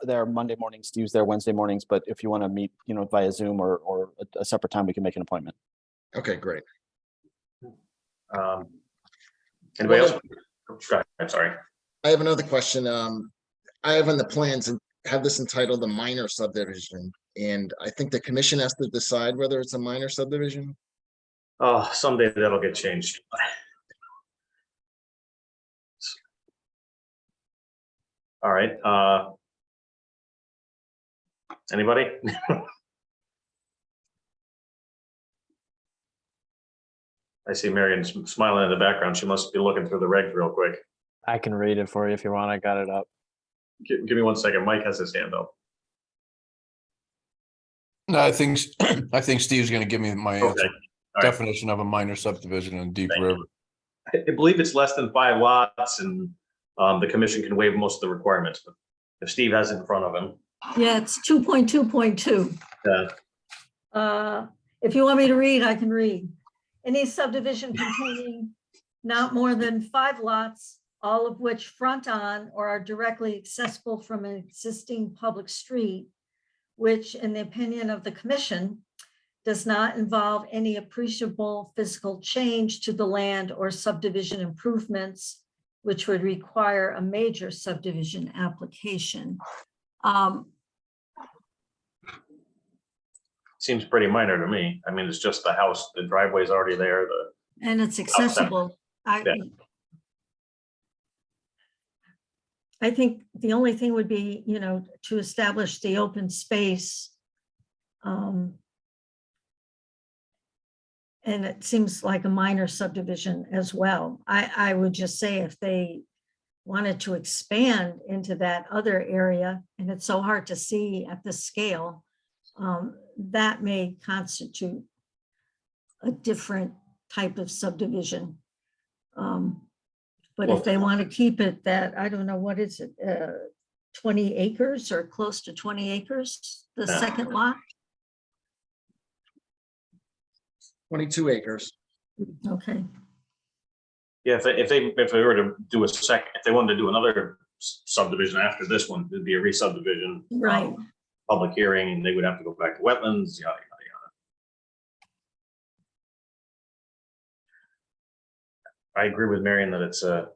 there Monday mornings, Steve's there Wednesday mornings, but if you want to meet, via Zoom or a separate time, we can make an appointment. Okay, great. Anybody else? I'm sorry. I have another question. I have on the plans and have this entitled the minor subdivision. And I think the commission has to decide whether it's a minor subdivision. Oh, someday that'll get changed. All right, anybody? I see Marion smiling in the background. She must be looking through the regs real quick. I can read it for you if you want. I got it up. Give me 1 second. Mike has his hand up. No, I think, I think Steve's gonna give me my Okay. answer. All right. Definition of a minor subdivision in Deep Thank you. River. I believe it's less than 5 lots and the commission can waive most of the requirements. But if Steve has it in front of him, Yeah, it's 2.2.2. If you want me to read, I can read. Any subdivision containing not more than 5 lots, all of which front on or are directly accessible from an existing public street, which in the opinion of the commission, does not involve any appreciable physical change to the land or subdivision improvements, which would require a major subdivision application. seems pretty minor to me. I mean, it's just the house, the driveway's already there, And it's accessible. Yeah. I think the only thing would be, you know, to establish the open space. And it seems like a minor subdivision as well. I would just say if they wanted to expand into that other area, and it's so hard to see at this scale, that may constitute a different type of subdivision. But if they want to keep it that, I don't know, what is it, 20 acres or close to 20 acres, the Yeah. second lot? 22 acres. Okay, yeah, if they were to do if they wanted to do another subdivision after this one, it'd be a re-subdivision. right. Public hearing, and they would have to go back to wetlands, yada, yada, yada. I agree with Marion that it's a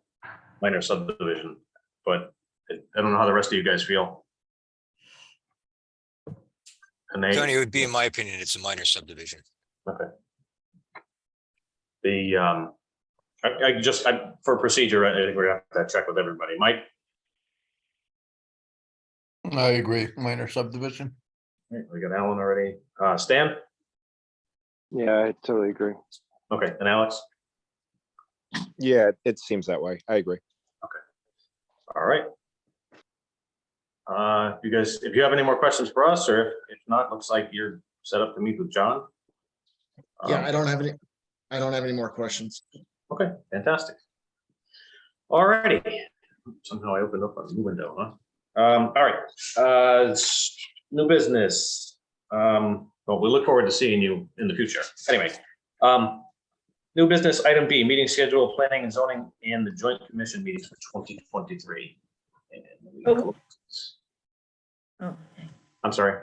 minor subdivision, but I don't know how the rest of you guys feel. And they, Tony, it would be, in my opinion, it's a minor subdivision. okay. The, for procedure, I think we're gonna have to check with everybody. Mike? I agree, minor subdivision. All right, we got Alan already. Stan? Yeah, I totally agree. Okay, and Alex? Yeah, it seems that way. I agree. All right. You guys, if you have any more questions for us, or if not, looks like you're set up to meet with John. Yeah, I don't have any more questions. Okay, fantastic. All righty. Somehow I opened up a new window, huh? All right, new business. Well, we look forward to seeing you in the future. Anyway, new business item B, meeting schedule, planning and zoning, and the joint commission meetings for 2023. Oh. Oh, okay. I'm sorry.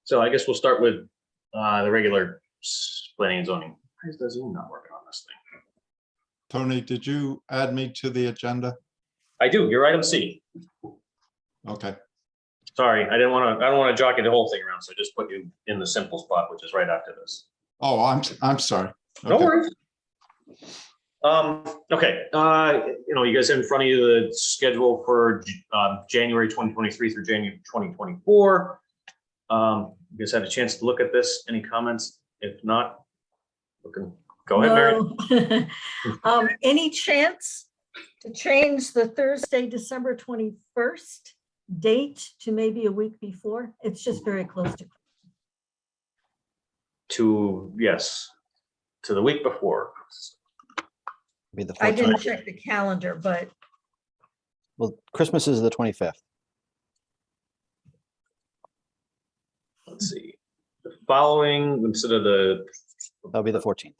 So I guess we'll start with the regular planning and zoning. Why is the Zoom not working on this thing? Tony, did you add me to the agenda? I do. You're item C. Okay, Sorry, I don't want to jockey the whole thing around, so I just put you in the simple spot, which is right after this. oh, I'm sorry. No Okay. worries. Okay, you guys have in front of you the schedule for January 2023 through January 2024. You guys had a chance to look at this. Any comments? If not, go ahead, Mary. No. Any chance to change the Thursday, December 21st date to maybe a week before? It's just very close to. Yes, to the week before. Be the I 14th. didn't check the calendar, but Well, Christmas is the 25th. Let's see. The following, instead of That'll be the 14th.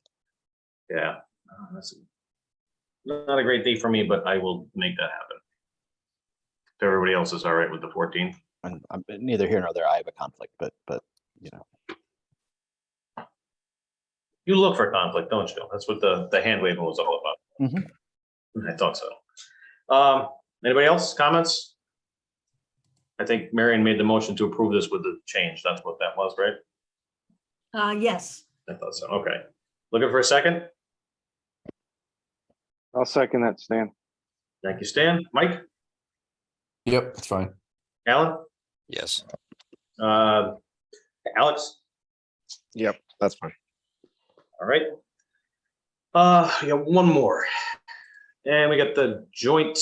yeah, that's not a great day for me, but I will make that happen. If everybody else is all right with the 14th. And I'm neither here nor there. I have a conflict, but you know, You look for conflict, don't you? That's what the hand waving was all about. Mhm. I thought so. Anybody else? Comments? I think Marion made the motion to approve this with the change. That's what that was, right? Yes, I thought so. Okay. Looking for a second? I'll second that, Stan. Thank you, Stan. Mike? Yep, it's fine. Alan? Yes. Alex? Yep, that's fine. All right. Yeah, one more. And we got the joint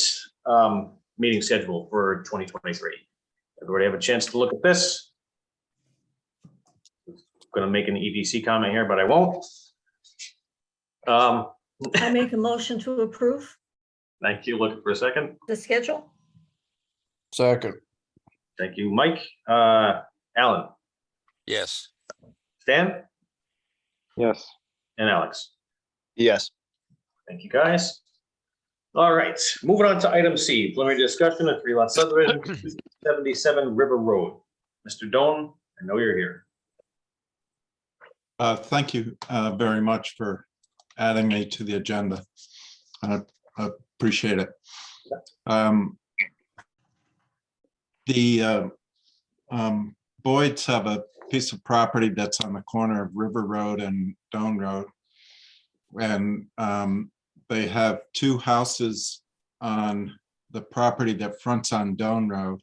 meeting schedule for 2023. Everybody have a chance to look at this? Going to make an EDC comment here, but I won't. I make a motion to approve Thank you. Looking for a second. the schedule. Second, Thank you, Mike. Alan, Yes. Stan, Yes. and Alex. Yes. Thank you, guys. All right, moving on to item C, preliminary discussion of 3-lot subdivision, 277 River Road. Mr. Doan, I know you're here. Thank you very much for adding me to the agenda. I appreciate it. The Boyds have a piece of property that's on the corner of River Road and Doan Road. And they have two houses on the property that fronts on Doan Road.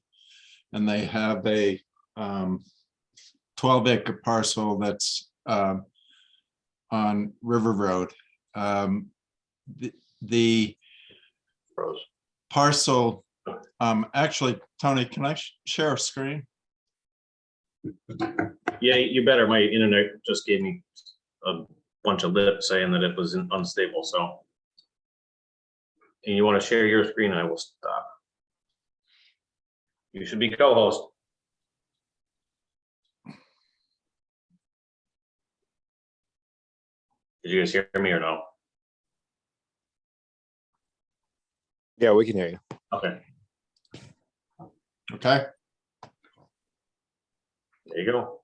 And they have a 12-acre parcel that's on River Road. The parcel, actually, Tony, can I share a screen? Yeah, you better. My internet just gave me a bunch of lip saying that it was unstable, so. And you want to share your screen, I will stop. You should be co-host. Did you guys hear me or no? Yeah, we can hear you. Okay, Okay. there you go.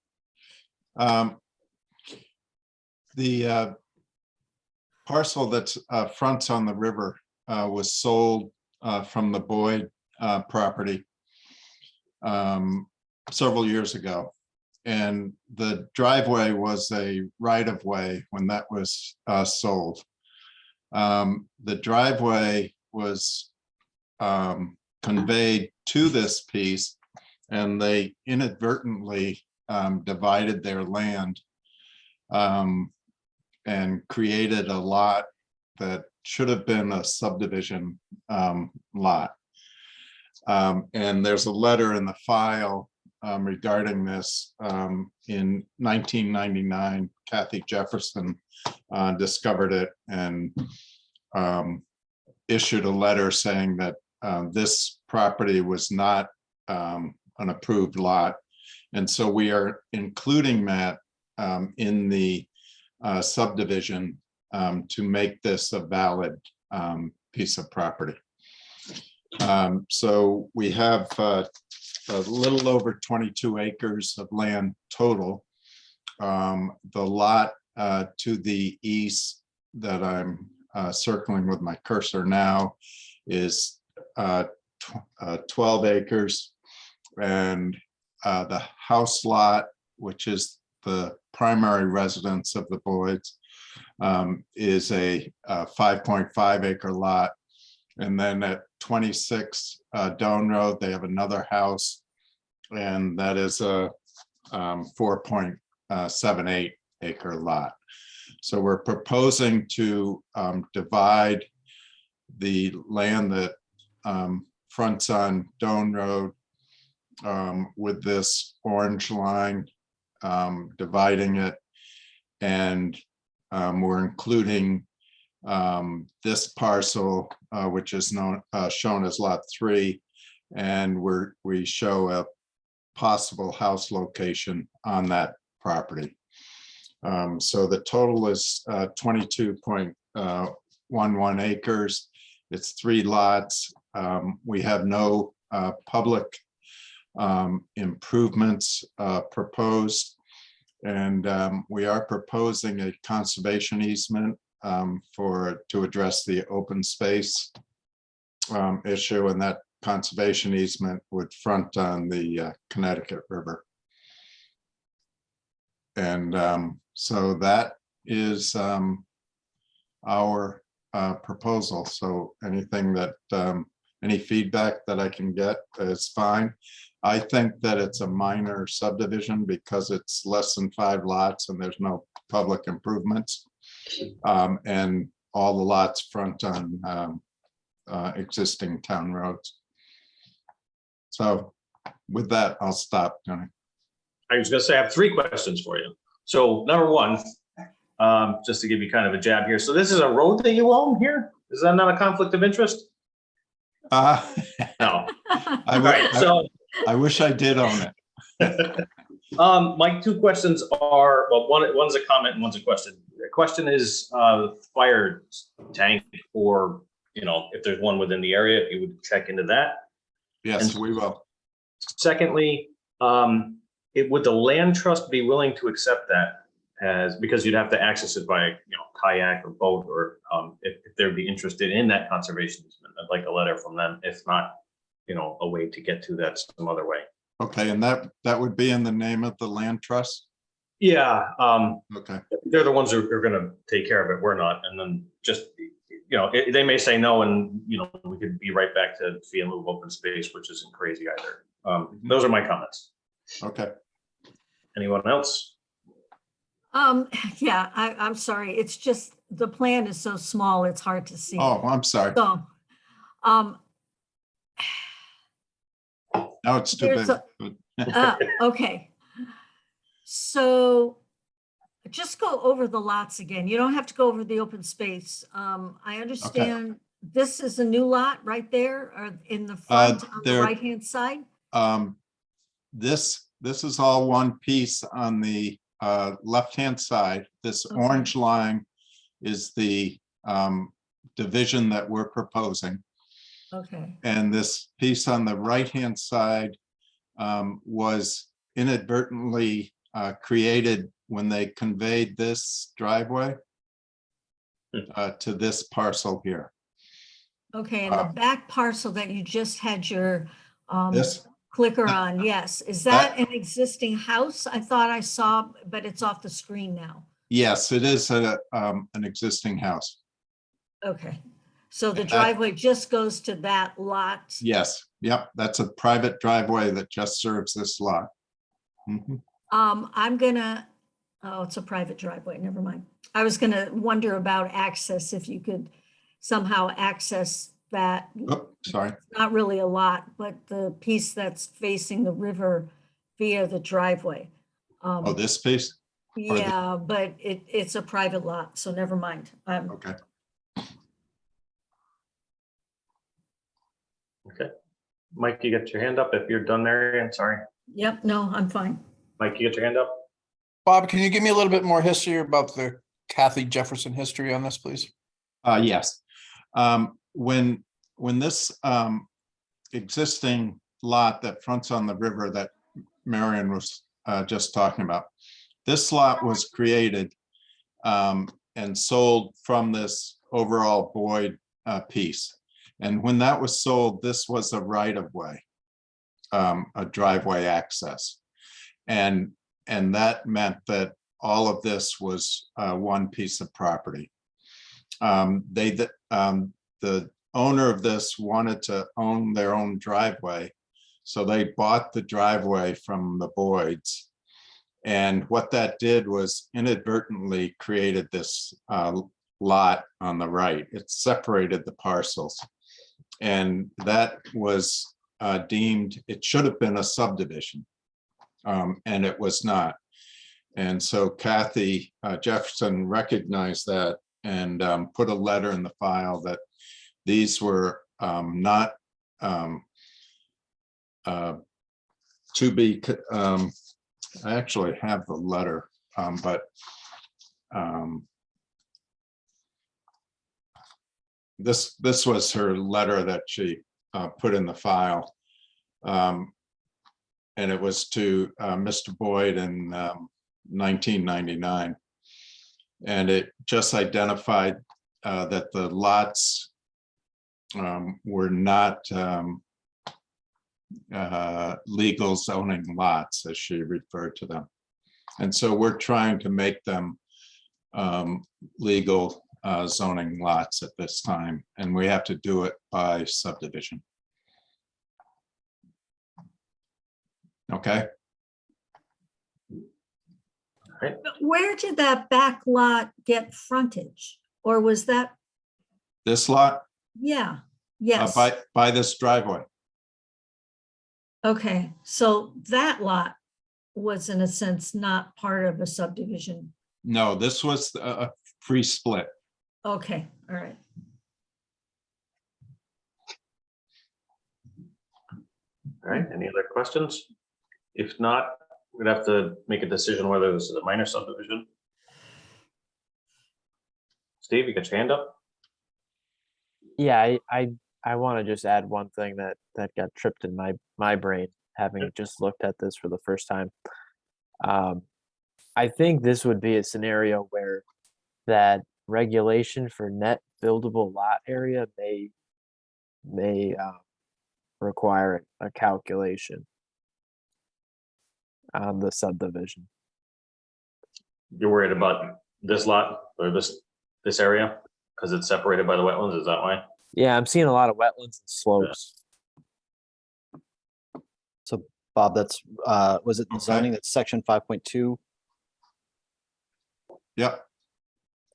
The parcel that's fronts on the river was sold from the Boyd property several years ago. And the driveway was a right-of-way when that was sold. The driveway was conveyed to this piece, and they inadvertently divided their land and created a lot that should have been a subdivision lot. And there's a letter in the file regarding this. In 1999, Kathy Jefferson discovered it and issued a letter saying that this property was not an approved lot. And so we are including that in the subdivision to make this a valid piece of property. So we have a little over 22 acres of land total. The lot to the east that I'm circling with my cursor now is 12 acres. And the house lot, which is the primary residence of the Boyds, is a 5.5 acre lot. And then at 26 Doan Road, they have another house, and that is a 4.78 acre lot. So we're proposing to divide the land that fronts on Doan Road with this orange line, dividing it, and we're including this parcel, which is shown as lot 3, and we show a possible house location on that property. So the total is 22.11 acres. It's 3 lots. We have no public improvements proposed, and we are proposing a conservation easement to address the open space issue, and that conservation easement would front on the Connecticut River. And so that is our proposal. So anything that, any feedback that I can get is fine. I think that it's a minor subdivision because it's less than 5 lots and there's no public improvements. And all the lots front on existing town roads. So with that, I'll stop, Tony. I was gonna say, I have 3 questions for you. So number 1, just to give you kind of a jab here. So this is a road that you own here? Is that not a conflict of interest? No. So I wish I did own it. my 2 questions are, well, one's a comment and one's a question. The question is fire tank, or, you know, if there's one within the area, if you would check into that. Yes, we will. Secondly, would the land trust be willing to accept that as, because you'd have to access it by, you know, kayak or boat, or if they'd be interested in that conservation easement, I'd like a letter from them. If not, you know, a way to get to that some other way. Okay, and that would be in the name of the land trust? Yeah. Okay. They're the ones who are going to take care of it. We're not. And then just, you know, they may say no, and, you know, we could be right back to fee and move open space, which isn't crazy either. Those are my comments. Okay. Anyone else? Yeah, I'm sorry. It's just, the plan is so small, it's hard to see. Oh, I'm sorry. So, No, it's too there's big. okay. So just go over the lots again. You don't have to go over the open space. I understand this is a new lot right there, or in the front on the right-hand side? This is all one piece on the left-hand side. This orange line is the division that we're proposing. Okay. And this piece on the right-hand side was inadvertently created when they conveyed this driveway to this parcel here. Okay, and the back parcel that you just had your This? clicker on, yes. Is that an existing house? I thought I saw, but it's off the screen now. Yes, it is an existing house. Okay, so the driveway just goes to that lot? Yes, yep, that's a private driveway that just serves this lot. Mhm. I'm gonna, oh, it's a private driveway, never mind. I was gonna wonder about access, if you could somehow access that. Oh, sorry. Not really a lot, but the piece that's facing the river via the driveway. Oh, this piece? Or the- Yeah, but it's a private lot, so never mind. Okay. Okay. Mike, you get your hand up if you're done, Marion. Sorry. Yep, no, I'm fine. Mike, you get your hand up? Bob, can you give me a little bit more history about the Kathy Jefferson history on this, please? Yes. When this existing lot that fronts on the river that Marion was just talking about, this lot was created and sold from this overall Boyd piece. And when that was sold, this was a right-of-way, a driveway access. And that meant that all of this was one piece of property. The owner of this wanted to own their own driveway, so they bought the driveway from the Boyds. And what that did was inadvertently created this lot on the right. It separated the parcels. And that was deemed, it should have been a subdivision, and it was not. And so Kathy Jefferson recognized that and put a letter in the file that these were not to be, I actually have the letter, but this was her letter that she put in the file. And it was to Mr. Boyd in 1999. And it just identified that the lots were not legal zoning lots, as she referred to them. And so we're trying to make them legal zoning lots at this time, and we have to do it by subdivision. Okay, Where did that back lot get frontage? Or was that, this lot, yeah, yes. by this driveway. Okay, so that lot was in a sense not part of a subdivision. No, this was a free split. Okay, all right. All right, any other questions? If not, we'd have to make a decision whether this is a minor subdivision. Steve, you got your hand up? Yeah, I want to just add one thing that got tripped in my brain, having just looked at this for the first time. I think this would be a scenario where that regulation for net buildable lot area may require a calculation on the subdivision. You're worried about this lot or this area because it's separated by the wetlands, is that why? Yeah, I'm seeing a lot of wetlands and slopes. So Bob, that's, was it the Okay. zoning, that's section 5.2? Yep.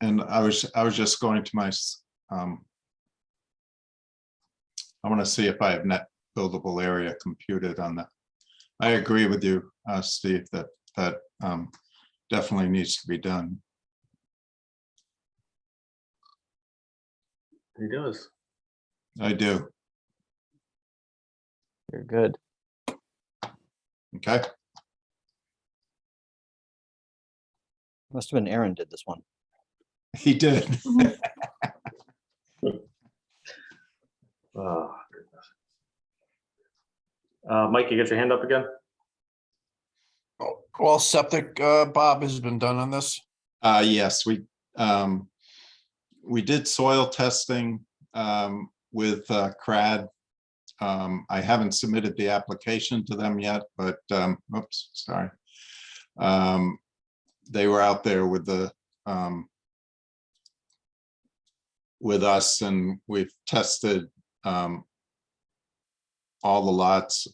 And I was just going to my, I want to see if I have net buildable area computed on that. I agree with you, Steve, that definitely needs to be done. He does. I do. You're good. Okay. Must have been Aaron did this one. He did. Oh, goodness. Mike, you get your hand up again? Well, septic, Bob, has been done on this. Yes, we did soil testing with CRAD. I haven't submitted the application to them yet, but oops, sorry. They were out there with the with us, and we've tested all the lots.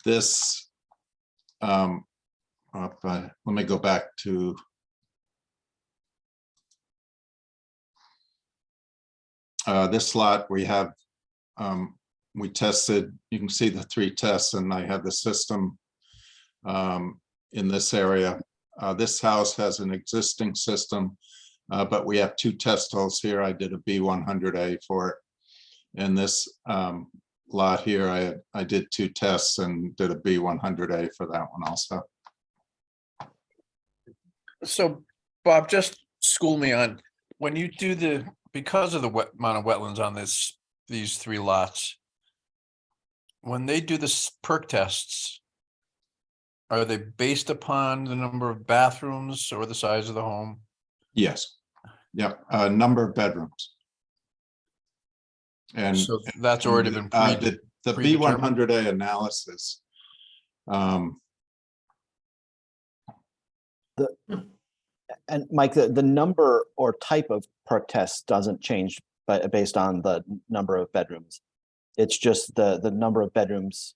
This let me go back to this lot. We have we tested, you can see the 3 tests, and I have the system in this area. This house has an existing system, but we have 2 test holes here. I did a B100A for it. And this lot here, I did 2 tests and did a B100A for that one also. So Bob, just school me on, when you do because of the amount of wetlands on these 3 lots, when they do the perk tests, are they based upon the number of bathrooms or the size of the home? Yes. Yeah, number of bedrooms. And So that's already been the predetermined? B100A analysis. And Mike, the number or type of perk test doesn't change based on the number of bedrooms. It's just the number of bedrooms.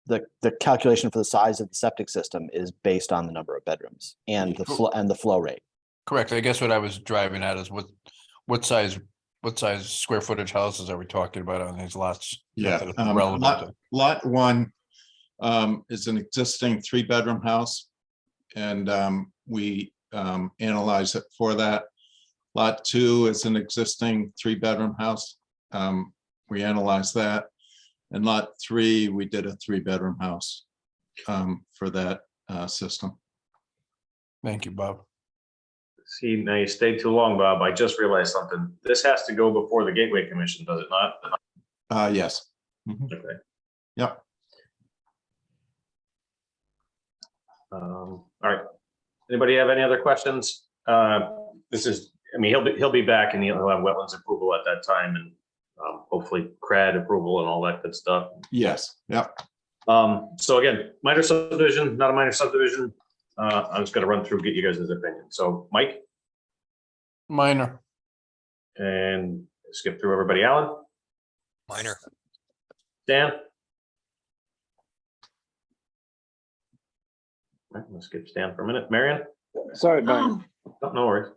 The calculation for the size of the septic system is based on the number of bedrooms and the flow rate. Correct. I guess what I was driving at is what size square footage houses are we talking about on these lots? Yeah, That are relevant to- lot 1 is an existing 3-bedroom house, and we analyze it for that. Lot 2 is an existing 3-bedroom house. We analyze that. And lot 3, we did a 3-bedroom house for that system. Thank you, Bob. See, now you stayed too long, Bob. I just realized something. This has to go before the Gateway Commission, does it not? Yes. Okay. Yep. All right. Anybody have any other questions? This is, I mean, he'll be back and he'll have wetlands approval at that time, and hopefully CRAD approval and all that good stuff. Yes, yep. So again, minor subdivision, not a minor subdivision. I'm just gonna run through, get you guys' opinion. So Mike, Minor. and skip through everybody. Alan, Minor. Dan. All right, let's skip Stan for a minute. Marion? Sorry, minor. Oh, no worries.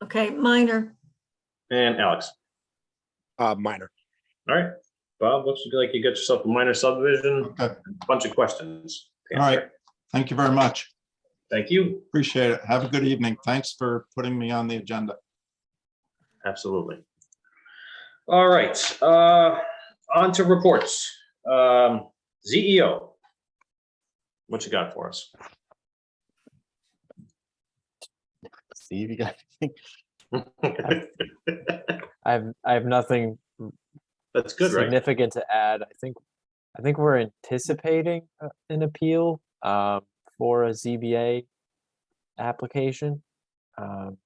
Okay, minor. And Alex? Minor. All right. Bob, looks like you got yourself a minor subdivision, Okay. a bunch of questions. to All right. answer. Thank you very much. Thank you. Appreciate it. Have a good evening. Thanks for putting me on the agenda. Absolutely. All right, on to reports. ZEO. What you got for us? Steve, you got I have nothing That's good, right? significant to add. I think we're anticipating an appeal for a ZBA application.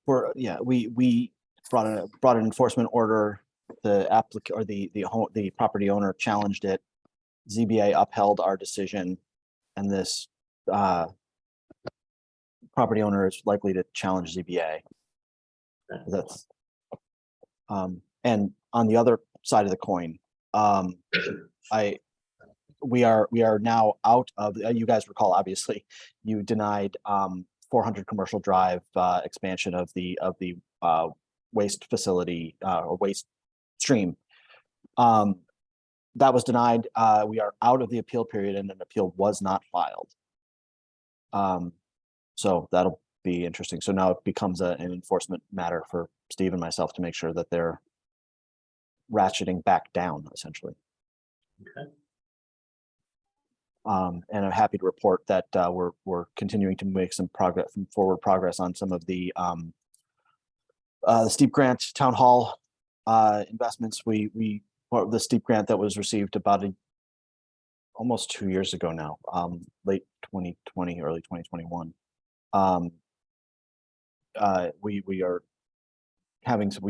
We brought an enforcement order. The applicant or the property owner challenged it. ZBA upheld our decision, and this property owner is likely to challenge ZBA. That's and on the other side of the coin, we are now out of. You guys recall, obviously, you denied 400 Commercial Drive expansion of the waste facility or waste stream. That was denied. We are out of the appeal period, and an appeal was not filed. So that'll be interesting. So now it becomes an enforcement matter for Steve and myself to make sure that they're ratcheting back down, essentially. Okay. And I'm happy to report that we're continuing to make some forward progress on some of the steep grant town hall investments. The steep grant that was received about almost 2 years ago now, late 2020, early 2021. We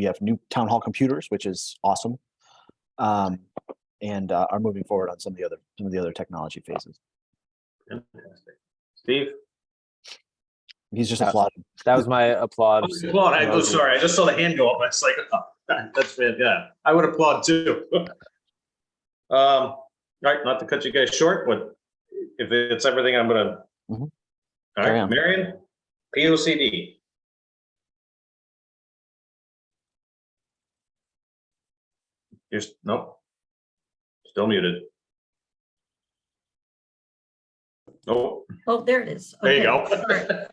have new town hall computers, which is awesome, and are moving forward on some of the other technology phases. Fantastic. Steve? He's just applauding. That was my applaud. Applaud. I'm sorry. I just saw the hand go up. It's like, oh, that's fantastic. Yeah, I would applaud too. All right, not to cut you guys short, but if it's everything, I'm gonna. All Carry right, on. Marion, POCD. Nope. Still muted. Nope. Oh, there it is. There you Okay, go. sorry.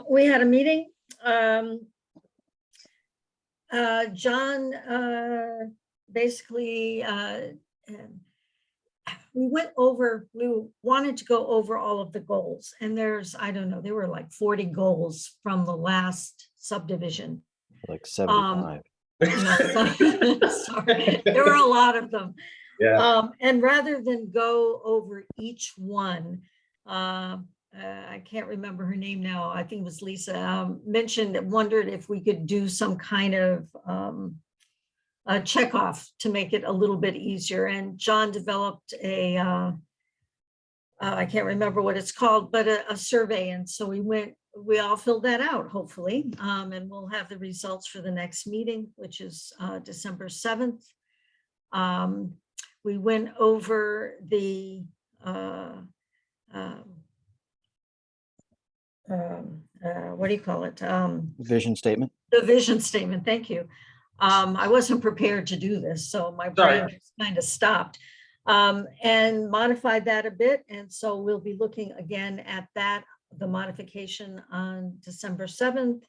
We had a meeting. John basically we wanted to go over all of the goals, and I don't know, there were like 40 goals from the last subdivision. Like 75. No, sorry, there were a lot of them. Yeah. And rather than go over each one, I can't remember her name now. I think it was Lisa, wondered if we could do some kind of a check off to make it a little bit easier. And John developed I can't remember what it's called, but a survey. And so we all filled that out, hopefully. And we'll have the results for the next meeting, which is December 7th. We went over the what do you call it? Vision statement. The vision statement, thank you. I wasn't prepared to do this, so my brain just kind of stopped. And modified that a bit. And so we'll be looking again at that, the modification on December 7th.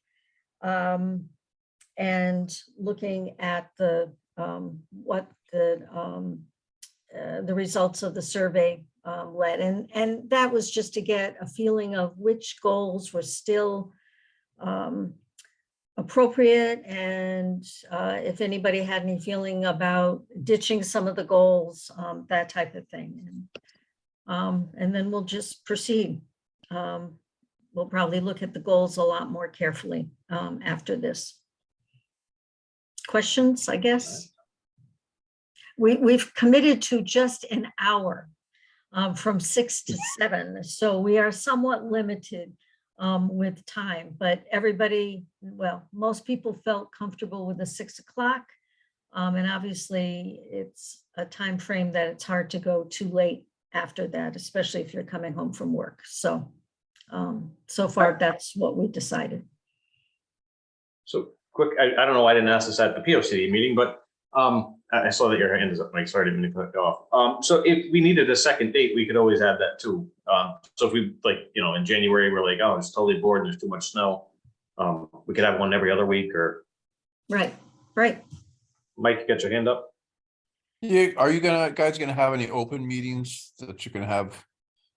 And looking at what the results of the survey led. And that was just to get a feeling of which goals were still appropriate, and if anybody had any feeling about ditching some of the goals, that type of thing. And then we'll just proceed. We'll probably look at the goals a lot more carefully after this. questions, I guess? We've committed to just an hour from 6 to 7, so we are somewhat limited with time, but everybody, well, most people felt comfortable with the 6 o'clock. And obviously, it's a time frame that it's hard to go too late after that, especially if you're coming home from work. So, so far, that's what we decided. So quick, I don't know, I didn't ask this at the P O C D meeting, but I saw that your hand is up, Mike, sorry, I didn't mean to cut you off. So if we needed a second date, we could always add that too. So if we like, you know, in January, we're like, oh, it's totally bored, there's too much snow. We could have one every other week or. Right, right. Mike, get your hand up. Yeah, are you guys gonna have any open meetings that you can have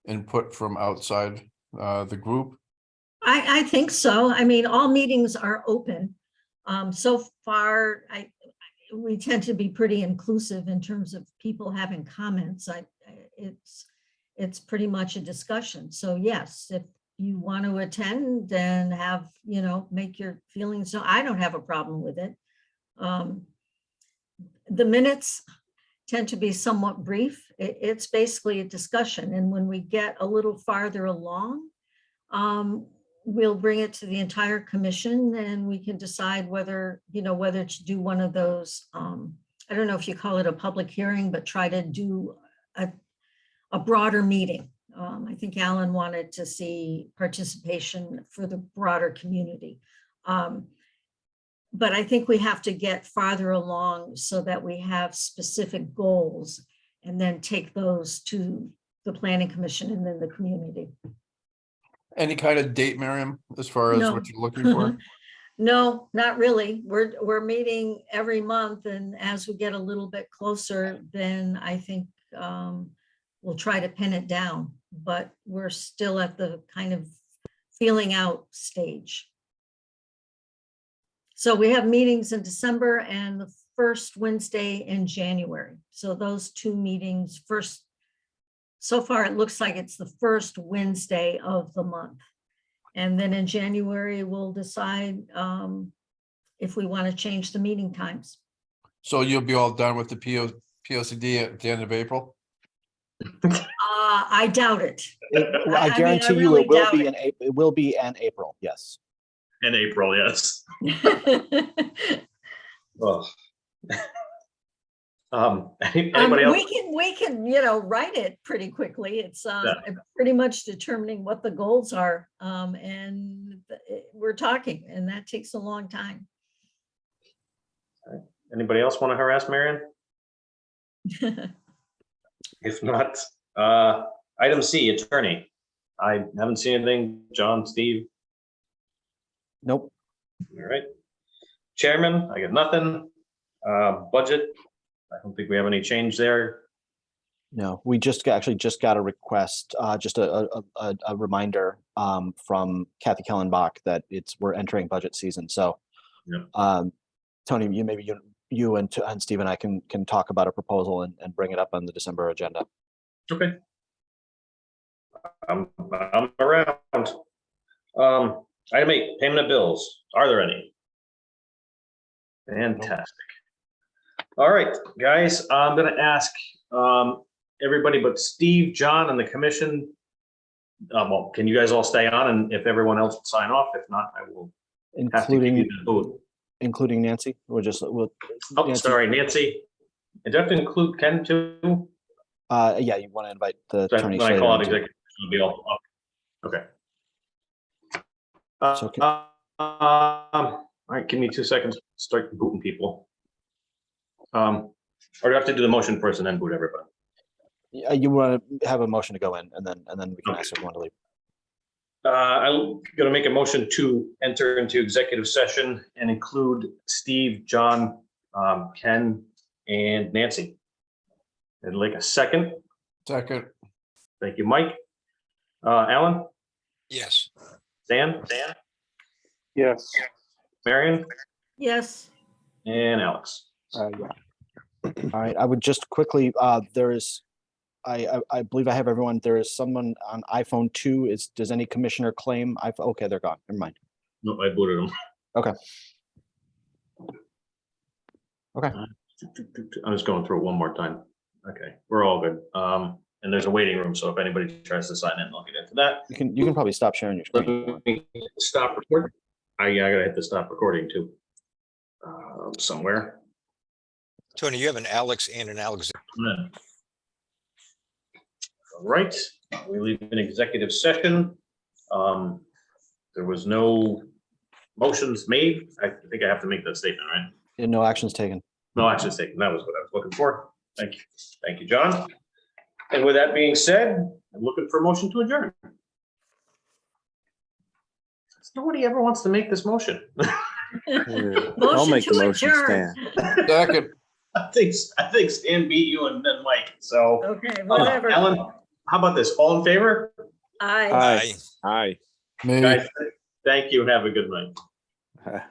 input from outside the group? I think so. I mean, all meetings are open. So far, we tend to be pretty inclusive in terms of people having comments. It's pretty much a discussion. So yes, if you want to attend and have, you know, make your feelings known, I don't have a problem with it. The minutes tend to be somewhat brief. It's basically a discussion. And when we get a little farther along, we'll bring it to the entire commission and we can decide whether, you know, whether to do one of those, I don't know if you call it a public hearing, but try to do a broader meeting. I think Alan wanted to see participation for the broader community. But I think we have to get farther along so that we have specific goals and then take those to the planning commission and then the community. Any kind of date, Miriam, as far as No. what you're looking for? No, not really. We're meeting every month, and as we get a little bit closer, then I think we'll try to pin it down, but we're still at the kind of feeling out stage. So we have meetings in December and the first Wednesday in January. So those two meetings first, so far it looks like it's the first Wednesday of the month. And then in January, we'll decide if we want to change the meeting times. So you'll be all done with the POCD at the end of April? I doubt it. I guarantee you really it will doubt be it will be in April, yes. In April, yes. Oh. Anybody else? We can, you know, write it pretty quickly. It's pretty much determining what the goals are. And we're talking, and that takes a long time. Anybody else want to harass Marion? If not, item C, attorney. I haven't seen anything. John, Steve? Nope. All right. Chairman, I got nothing. Budget, I don't think we have any change there. No, we actually just got a request, just a reminder from Kathy Kellenbach that we're entering budget season. So, yeah. Tony, you and Steve and I can talk about a proposal and bring it up on the December agenda. Okay. I'm around. Item 8, payment of bills. Are there any? Fantastic. All right, guys, I'm going to ask everybody but Steve, John, and the commission. Well, can you guys all stay on? And if everyone else will sign off, if not, I will have to give you the vote. Including Nancy, or just Oh, Nancy. Sorry, Nancy. I do have to include Ken too. Yeah, you want to invite the attorney. When I call it executive, it'll be all okay. All right, give me 2 seconds. Start booting people. Or do I have to do the motion first and then boot everybody? You want to have a motion to go in, and then we can ask everyone to leave. I'm going to make a motion to enter into executive session and include Steve, John, Ken, and Nancy. I'd like a second. Second. Thank you, Mike. Alan? Yes. Dan? Yes. Marion? Yes. And Alex? Yeah. All right, I would just quickly, there is, I believe I have everyone, there is someone on iPhone 2. Does any commissioner claim okay, they're gone, never mind. No, I booted them. Okay. Okay. I'm just going through it one more time. Okay, we're all good. And there's a waiting room, so if anybody tries to sign in, I'll get into that. You can probably stop sharing your screen. Stop recording. I gotta hit the stop recording too. Somewhere. Tony, you have an Alex and an Alexander. All right, we leave an executive session. There was no motions made. I think I have to make that statement, right? Yeah, no actions taken. No actions taken. That was what I was looking for. Thank you. Thank you, John. And with that being said, I'm looking for a motion to adjourn. Nobody ever wants to make this motion. I'll make the motion, adjourn. Stan. Second. I think Stan beat you and then Mike. So Okay, whatever. Ellen, how about this? All in favor? Aye. Aye. Aye. Me. Guys, thank you and have a good night.